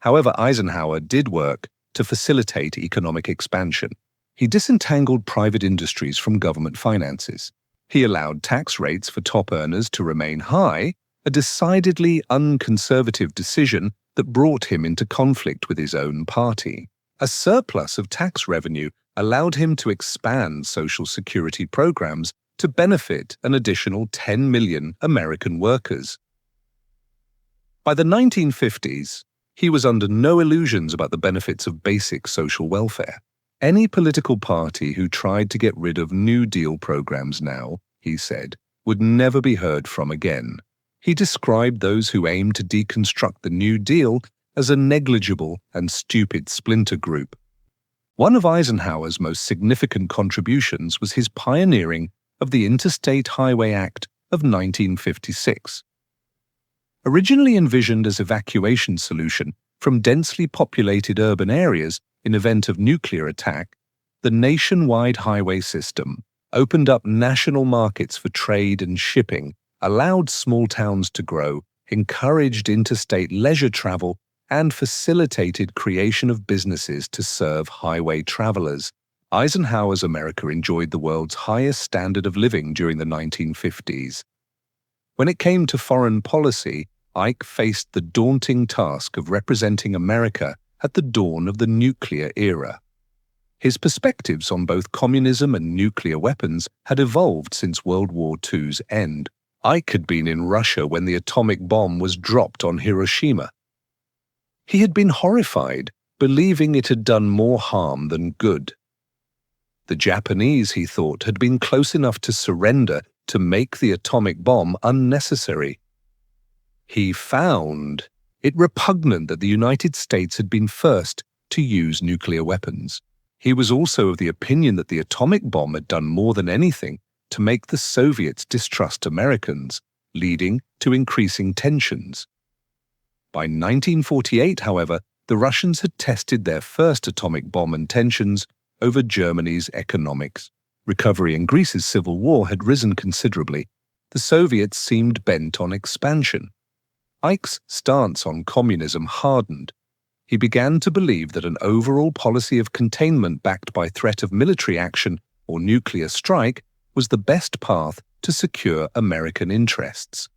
However, Eisenhower did work to facilitate economic expansion. He disentangled private industries from government finances. He allowed tax rates for top earners to remain high, a decidedly unconservative decision that brought him into conflict with his own party. A surplus of tax revenue allowed him to expand Social Security programs to benefit an additional 10 million American workers. By the 1950s, he was under no illusions about the benefits of basic social welfare. Any political party who tried to get rid of New Deal programs now, he said, would never be heard from again. He described those who aimed to deconstruct the New Deal as a negligible and stupid splinter group. One of Eisenhower's most significant contributions was his pioneering of the Interstate Highway Act of 1956. Originally envisioned as evacuation solution from densely populated urban areas in event of nuclear attack, the nationwide highway system opened up national markets for trade and shipping, allowed small towns to grow, encouraged interstate leisure travel, and facilitated creation of businesses to serve highway travelers. Eisenhower's America enjoyed the world's highest standard of living during the 1950s. When it came to foreign policy, Ike faced the daunting task of representing America at the dawn of the nuclear era. His perspectives on both communism and nuclear weapons had evolved since World War II's end. Ike had been in Russia when the atomic bomb was dropped on Hiroshima. He had been horrified, believing it had done more harm than good. The Japanese, he thought, had been close enough to surrender to make the atomic bomb unnecessary. He found it repugnant that the United States had been first to use nuclear weapons. He was also of the opinion that the atomic bomb had done more than anything to make the Soviets distrust Americans, leading to increasing tensions. By 1948, however, the Russians had tested their first atomic bomb and tensions over Germany's economics. Recovery in Greece's civil war had risen considerably. The Soviets seemed bent on expansion. Ike's stance on communism hardened. He began to believe that an overall policy of containment backed by threat of military action or nuclear strike was the best path to secure American interests.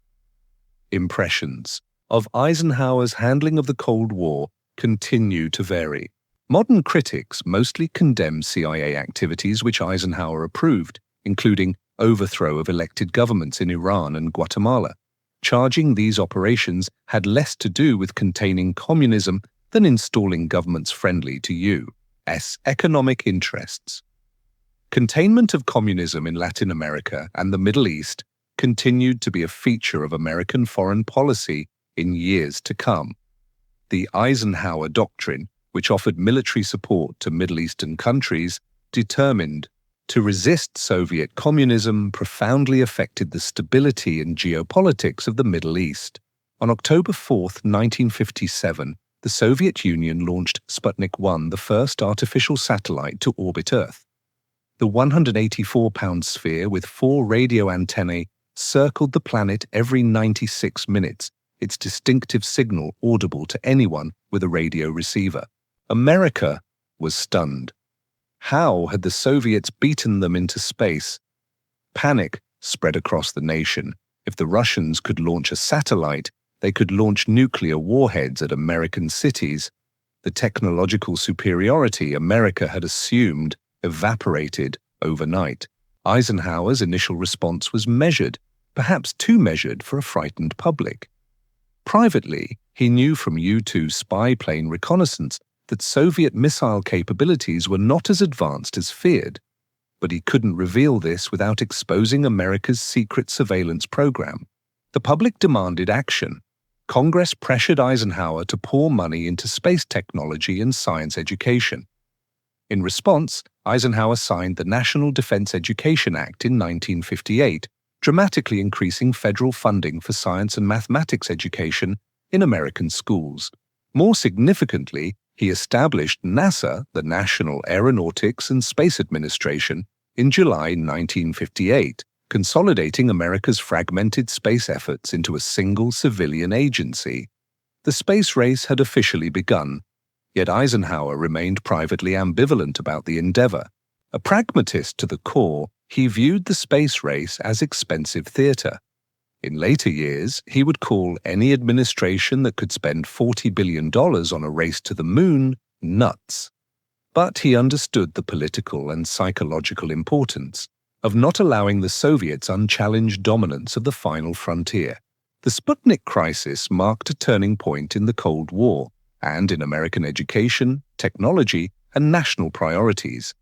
Impressions of Eisenhower's handling of the Cold War continue to vary. Modern critics mostly condemn CIA activities which Eisenhower approved, including overthrow of elected governments in Iran and Guatemala, charging these operations had less to do with containing communism than installing governments friendly to U.S. economic interests. Containment of communism in Latin America and the Middle East continued to be a feature of American foreign policy in years to come. The Eisenhower Doctrine, which offered military support to Middle Eastern countries, determined to resist Soviet communism, profoundly affected the stability and geopolitics of the Middle East. On October 4, 1957, the Soviet Union launched Sputnik 1, the first artificial satellite to orbit Earth. The 184-pound sphere with 4 radio antennae circled the planet every 96 minutes, its distinctive signal audible to anyone with a radio receiver. America was stunned. How had the Soviets beaten them into space? Panic spread across the nation. If the Russians could launch a satellite, they could launch nuclear warheads at American cities. The technological superiority America had assumed evaporated overnight. Eisenhower's initial response was measured, perhaps too measured for a frightened public. Privately, he knew from U-2 spy plane reconnaissance that Soviet missile capabilities were not as advanced as feared, but he couldn't reveal this without exposing America's secret surveillance program. The public demanded action. Congress pressured Eisenhower to pour money into space technology and science education. In response, Eisenhower signed the National Defense Education Act in 1958, dramatically increasing federal funding for science and mathematics education in American schools. More significantly, he established NASA, the National Aeronautics and Space Administration, in July 1958, consolidating America's fragmented space efforts into a single civilian agency. The space race had officially begun, yet Eisenhower remained privately ambivalent about the endeavor. A pragmatist to the core, he viewed the space race as expensive theater. In later years, he would call any administration that could spend $40 billion on a race to the moon nuts. But he understood the political and psychological importance of not allowing the Soviets unchallenged dominance of the final frontier. The Sputnik crisis marked a turning point in the Cold War and in American education, technology, and national priorities.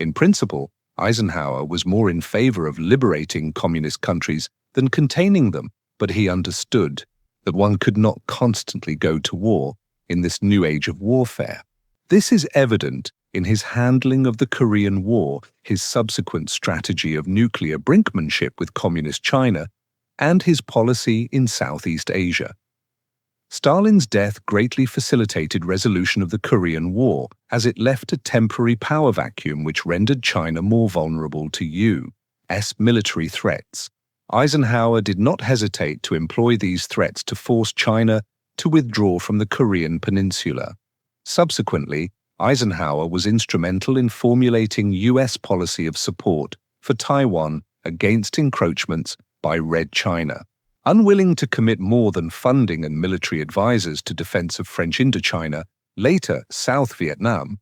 In principle, Eisenhower was more in favor of liberating communist countries than containing them, but he understood that one could not constantly go to war in this new age of warfare. This is evident in his handling of the Korean War, his subsequent strategy of nuclear brinkmanship with Communist China, and his policy in Southeast Asia. Stalin's death greatly facilitated resolution of the Korean War, as it left a temporary power vacuum which rendered China more vulnerable to U.S. military threats. Eisenhower did not hesitate to employ these threats to force China to withdraw from the Korean peninsula. Subsequently, Eisenhower was instrumental in formulating U.S. policy of support for Taiwan against encroachments by Red China. Unwilling to commit more than funding and military advisors to defense of French Indochina, later South Vietnam,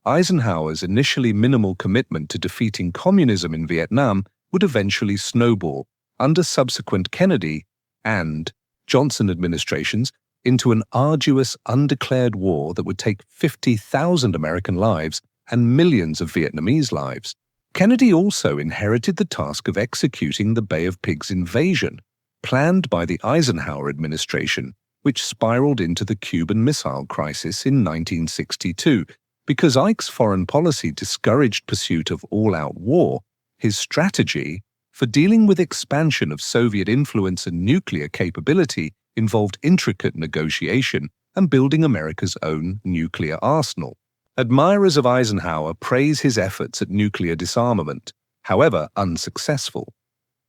Eisenhower's initially minimal commitment to defeating communism in Vietnam would eventually snowball under subsequent Kennedy and Johnson administrations into an arduous, undeclared war that would take 50,000 American lives and millions of Vietnamese lives. Kennedy also inherited the task of executing the Bay of Pigs invasion, planned by the Eisenhower administration, which spiraled into the Cuban Missile Crisis in 1962. Because Ike's foreign policy discouraged pursuit of all-out war, his strategy for dealing with expansion of Soviet influence and nuclear capability involved intricate negotiation and building America's own nuclear arsenal. Admirers of Eisenhower praise his efforts at nuclear disarmament, however unsuccessful.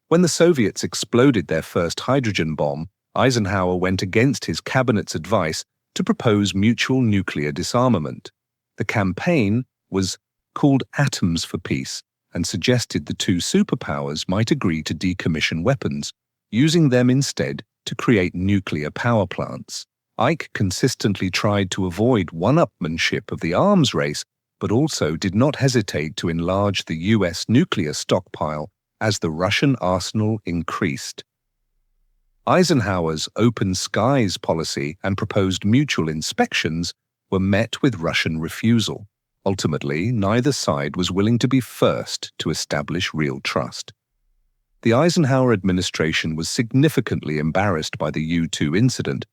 When the Soviets exploded their first hydrogen bomb, Eisenhower went against his cabinet's advice to propose mutual nuclear disarmament. The campaign was called Atoms for Peace and suggested the two superpowers might agree to decommission weapons, using them instead to create nuclear power plants. Ike consistently tried to avoid one-upmanship of the arms race, but also did not hesitate to enlarge the U.S. nuclear stockpile as the Russian arsenal increased. Eisenhower's open skies policy and proposed mutual inspections were met with Russian refusal. Ultimately, neither side was willing to be first to establish real trust. The Eisenhower administration was significantly embarrassed by the U-2 incident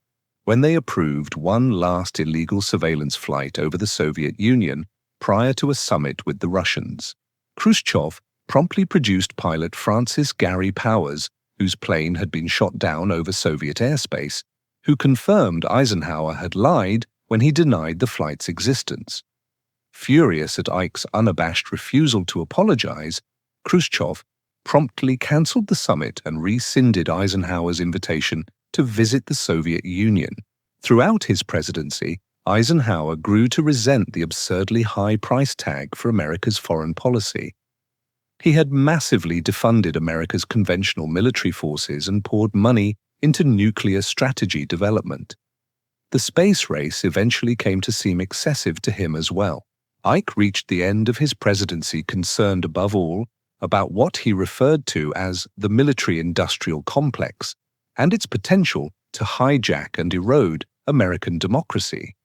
when they approved one last illegal surveillance flight over the Soviet Union prior to a summit with the Russians. Khrushchev promptly produced pilot Francis Gary Powers, whose plane had been shot down over Soviet airspace, who confirmed Eisenhower had lied when he denied the flight's existence. Furious at Ike's unabashed refusal to apologize, Khrushchev promptly cancelled the summit and rescinded Eisenhower's invitation to visit the Soviet Union. Throughout his presidency, Eisenhower grew to resent the absurdly high price tag for America's foreign policy. He had massively defunded America's conventional military forces and poured money into nuclear strategy development. The space race eventually came to seem excessive to him as well. Ike reached the end of his presidency concerned above all about what he referred to as the military-industrial complex and its potential to hijack and erode American democracy.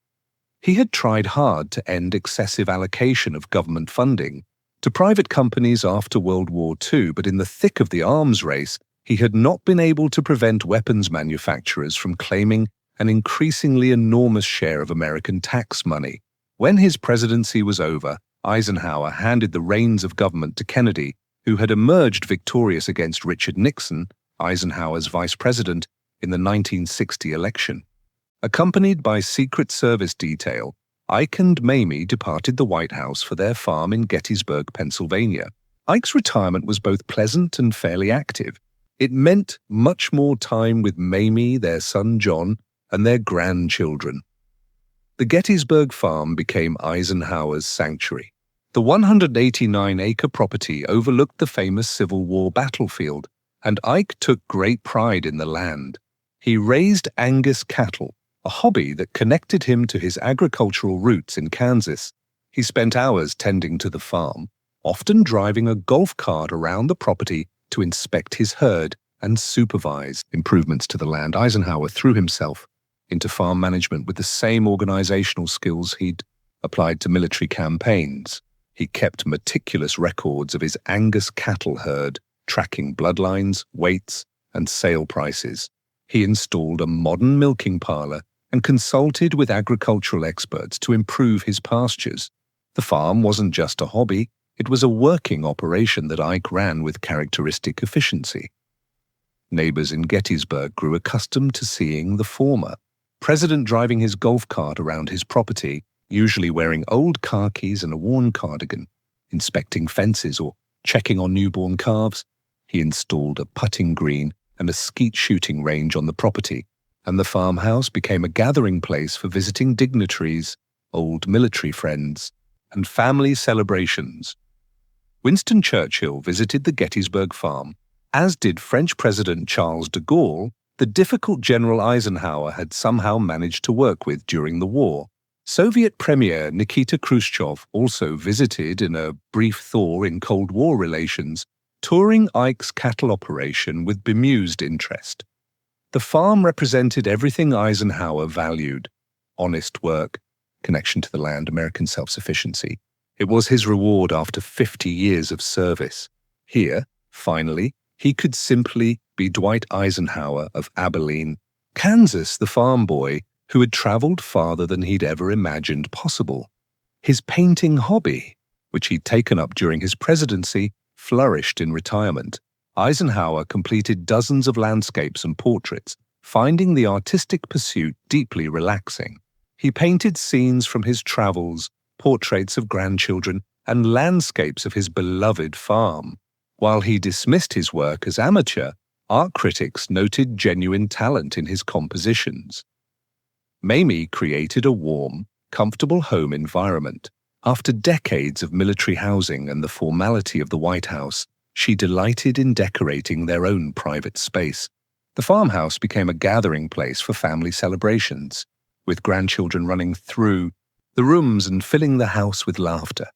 He had tried hard to end excessive allocation of government funding to private companies after World War II, but in the thick of the arms race, he had not been able to prevent weapons manufacturers from claiming an increasingly enormous share of American tax money. When his presidency was over, Eisenhower handed the reins of government to Kennedy, who had emerged victorious against Richard Nixon, Eisenhower's vice president, in the 1960 election. Accompanied by Secret Service detail, Ike and Mamie departed the White House for their farm in Gettysburg, Pennsylvania. Ike's retirement was both pleasant and fairly active. It meant much more time with Mamie, their son John, and their grandchildren. The Gettysburg farm became Eisenhower's sanctuary. The 189-acre property overlooked the famous Civil War battlefield, and Ike took great pride in the land. He raised Angus cattle, a hobby that connected him to his agricultural roots in Kansas. He spent hours tending to the farm, often driving a golf cart around the property to inspect his herd and supervise improvements to the land. Eisenhower threw himself into farm management with the same organizational skills he'd applied to military campaigns. He kept meticulous records of his Angus cattle herd, tracking bloodlines, weights, and sale prices. He installed a modern milking parlor and consulted with agricultural experts to improve his pastures. The farm wasn't just a hobby, it was a working operation that Ike ran with characteristic efficiency. Neighbors in Gettysburg grew accustomed to seeing the former. President driving his golf cart around his property, usually wearing old khakis and a worn cardigan, inspecting fences or checking on newborn calves. He installed a putting green and a skeet shooting range on the property, and the farmhouse became a gathering place for visiting dignitaries, old military friends, and family celebrations. Winston Churchill visited the Gettysburg farm, as did French President Charles de Gaulle, the difficult General Eisenhower had somehow managed to work with during the war. Soviet Premier Nikita Khrushchev also visited in a brief thaw in Cold War relations, touring Ike's cattle operation with bemused interest. The farm represented everything Eisenhower valued: honest work, connection to the land, American self-sufficiency. It was his reward after 50 years of service. Here, finally, he could simply be Dwight Eisenhower of Abilene, Kansas, the farm boy who had traveled farther than he'd ever imagined possible. His painting hobby, which he'd taken up during his presidency, flourished in retirement. Eisenhower completed dozens of landscapes and portraits, finding the artistic pursuit deeply relaxing. He painted scenes from his travels, portraits of grandchildren, and landscapes of his beloved farm. While he dismissed his work as amateur, art critics noted genuine talent in his compositions. Mamie created a warm, comfortable home environment. After decades of military housing and the formality of the White House, she delighted in decorating their own private space. The farmhouse became a gathering place for family celebrations, with grandchildren running through the rooms and filling the house with laughter.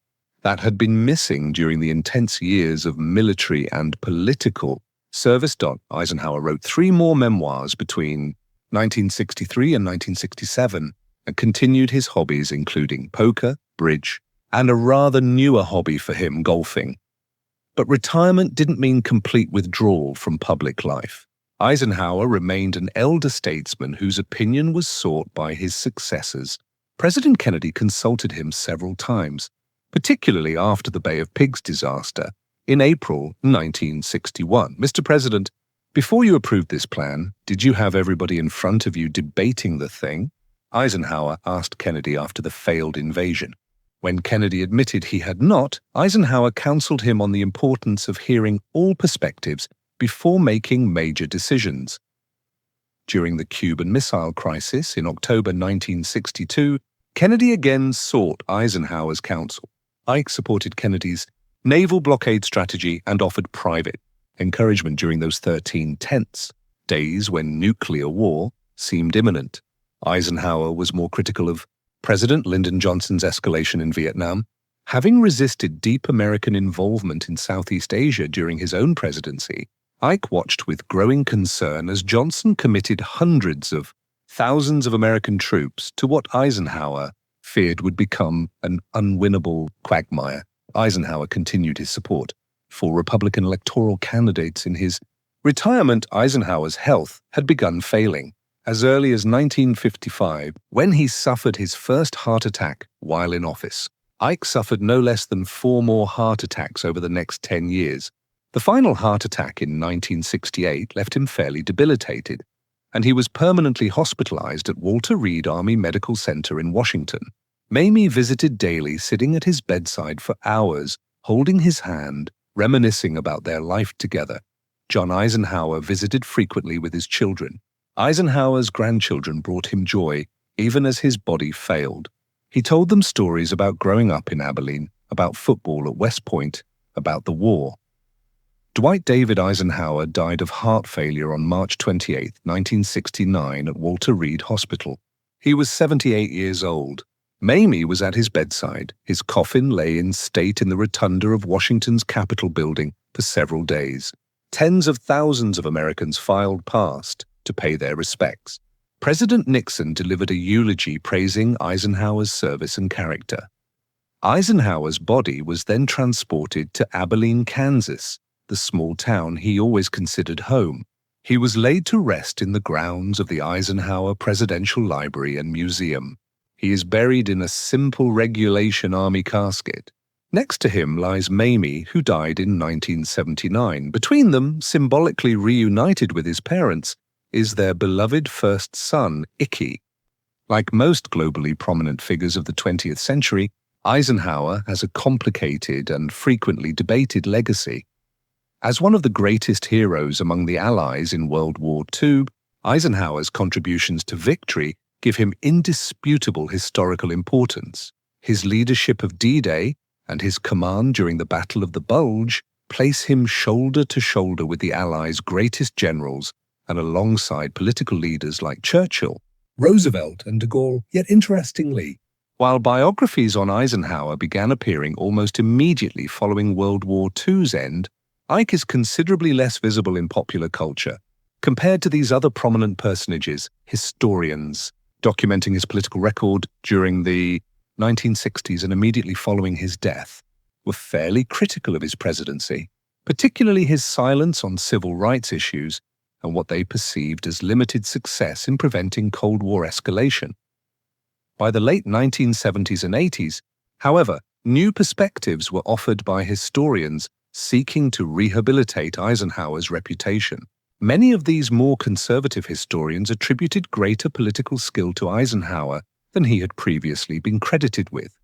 That had been missing during the intense years of military and political service. Eisenhower wrote 3 more memoirs between 1963 and 1967 and continued his hobbies, including poker, bridge, and a rather newer hobby for him, golfing. But retirement didn't mean complete withdrawal from public life. Eisenhower remained an elder statesman whose opinion was sought by his successors. President Kennedy consulted him several times, particularly after the Bay of Pigs disaster in April 1961. "Mr. President, before you approved this plan, did you have everybody in front of you debating the thing?" Eisenhower asked Kennedy after the failed invasion. When Kennedy admitted he had not, Eisenhower counseled him on the importance of hearing all perspectives before making major decisions. During the Cuban Missile Crisis in October 1962, Kennedy again sought Eisenhower's counsel. Ike supported Kennedy's naval blockade strategy and offered private encouragement during those 13 tense days when nuclear war seemed imminent. Eisenhower was more critical of President Lyndon Johnson's escalation in Vietnam. Having resisted deep American involvement in Southeast Asia during his own presidency, Ike watched with growing concern as Johnson committed hundreds of thousands of American troops to what Eisenhower feared would become an unwinnable quagmire. Eisenhower continued his support for Republican electoral candidates. In his retirement, Eisenhower's health had begun failing. As early as 1955, when he suffered his first heart attack while in office. Ike suffered no less than 4 more heart attacks over the next 10 years. The final heart attack in 1968 left him fairly debilitated, and he was permanently hospitalized at Walter Reed Army Medical Center in Washington. Mamie visited daily, sitting at his bedside for hours, holding his hand, reminiscing about their life together. John Eisenhower visited frequently with his children. Eisenhower's grandchildren brought him joy, even as his body failed. He told them stories about growing up in Abilene, about football at West Point, about the war. Dwight David Eisenhower died of heart failure on March 28, 1969, at Walter Reed Hospital. He was 78 years old. Mamie was at his bedside. His coffin lay in state in the rotunda of Washington's Capitol building for several days. Tens of thousands of Americans filed past to pay their respects. President Nixon delivered a eulogy praising Eisenhower's service and character. Eisenhower's body was then transported to Abilene, Kansas, the small town he always considered home. He was laid to rest in the grounds of the Eisenhower Presidential Library and Museum. He is buried in a simple regulation army casket. Next to him lies Mamie, who died in 1979. Between them, symbolically reunited with his parents, is their beloved first son, Icky. Like most globally prominent figures of the 20th century, Eisenhower has a complicated and frequently debated legacy. As one of the greatest heroes among the Allies in World War II, Eisenhower's contributions to victory give him indisputable historical importance. His leadership of D-Day and his command during the Battle of the Bulge place him shoulder to shoulder with the Allies' greatest generals and alongside political leaders like Churchill, Roosevelt, and de Gaulle. Yet interestingly, while biographies on Eisenhower began appearing almost immediately following World War II's end, Ike is considerably less visible in popular culture. Compared to these other prominent personages, historians documenting his political record during the 1960s and immediately following his death were fairly critical of his presidency, particularly his silence on civil rights issues and what they perceived as limited success in preventing Cold War escalation. By the late 1970s and 80s, however, new perspectives were offered by historians seeking to rehabilitate Eisenhower's reputation. Many of these more conservative historians attributed greater political skill to Eisenhower than he had previously been credited with.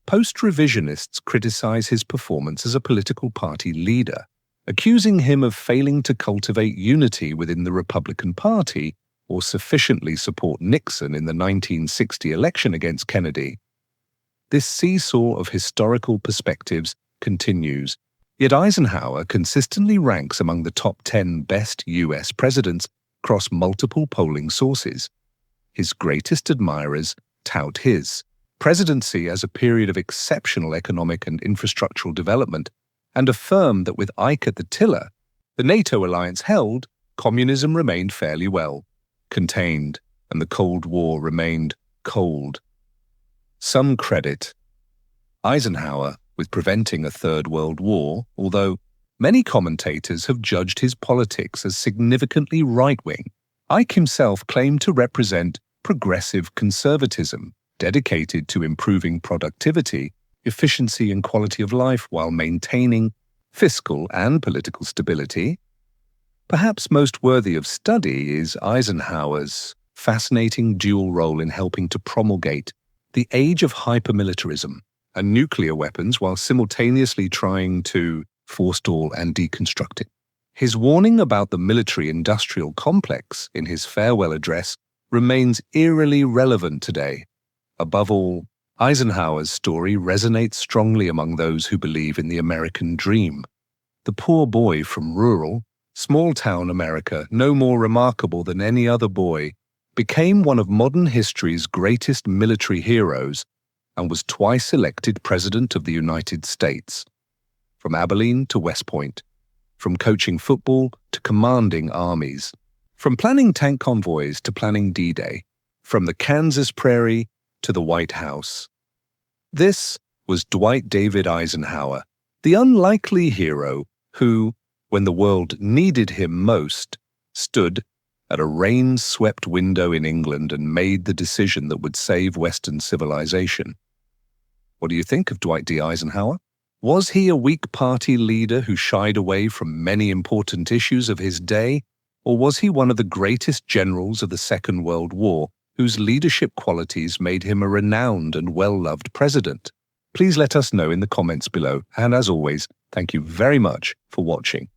Post-revisionists criticize his performance as a political party leader, accusing him of failing to cultivate unity within the Republican Party or sufficiently support Nixon in the 1960 election against Kennedy. This seesaw of historical perspectives continues, yet Eisenhower consistently ranks among the top 10 best U.S. presidents across multiple polling sources. His greatest admirers tout his presidency as a period of exceptional economic and infrastructural development and affirm that with Ike at the tiller, the NATO alliance held, communism remained fairly well contained, and the Cold War remained cold. Some credit Eisenhower with preventing a Third World War, although many commentators have judged his politics as significantly right-wing. Ike himself claimed to represent progressive conservatism, dedicated to improving productivity, efficiency and quality of life while maintaining fiscal and political stability. Perhaps most worthy of study is Eisenhower's fascinating dual role in helping to promulgate the age of hypermilitarism. and nuclear weapons while simultaneously trying to forestall and deconstruct it. His warning about the military-industrial complex in his farewell address remains eerily relevant today. Above all, Eisenhower's story resonates strongly among those who believe in the American dream. The poor boy from rural, small-town America, no more remarkable than any other boy, became one of modern history's greatest military heroes and was twice elected President of the United States. From Abilene to West Point, from coaching football to commanding armies, from planning tank convoys to planning D-Day, from the Kansas prairie to the White House. This was Dwight David Eisenhower, the unlikely hero who, when the world needed him most, stood at a rain-swept window in England and made the decision that would save Western civilization. What do you think of Dwight D. Eisenhower? Was he a weak party leader who shied away from many important issues of his day, or was he one of the greatest generals of the Second World War whose leadership qualities made him a renowned and well-loved president? Please let us know in the comments below, and as always, thank you very much for watching.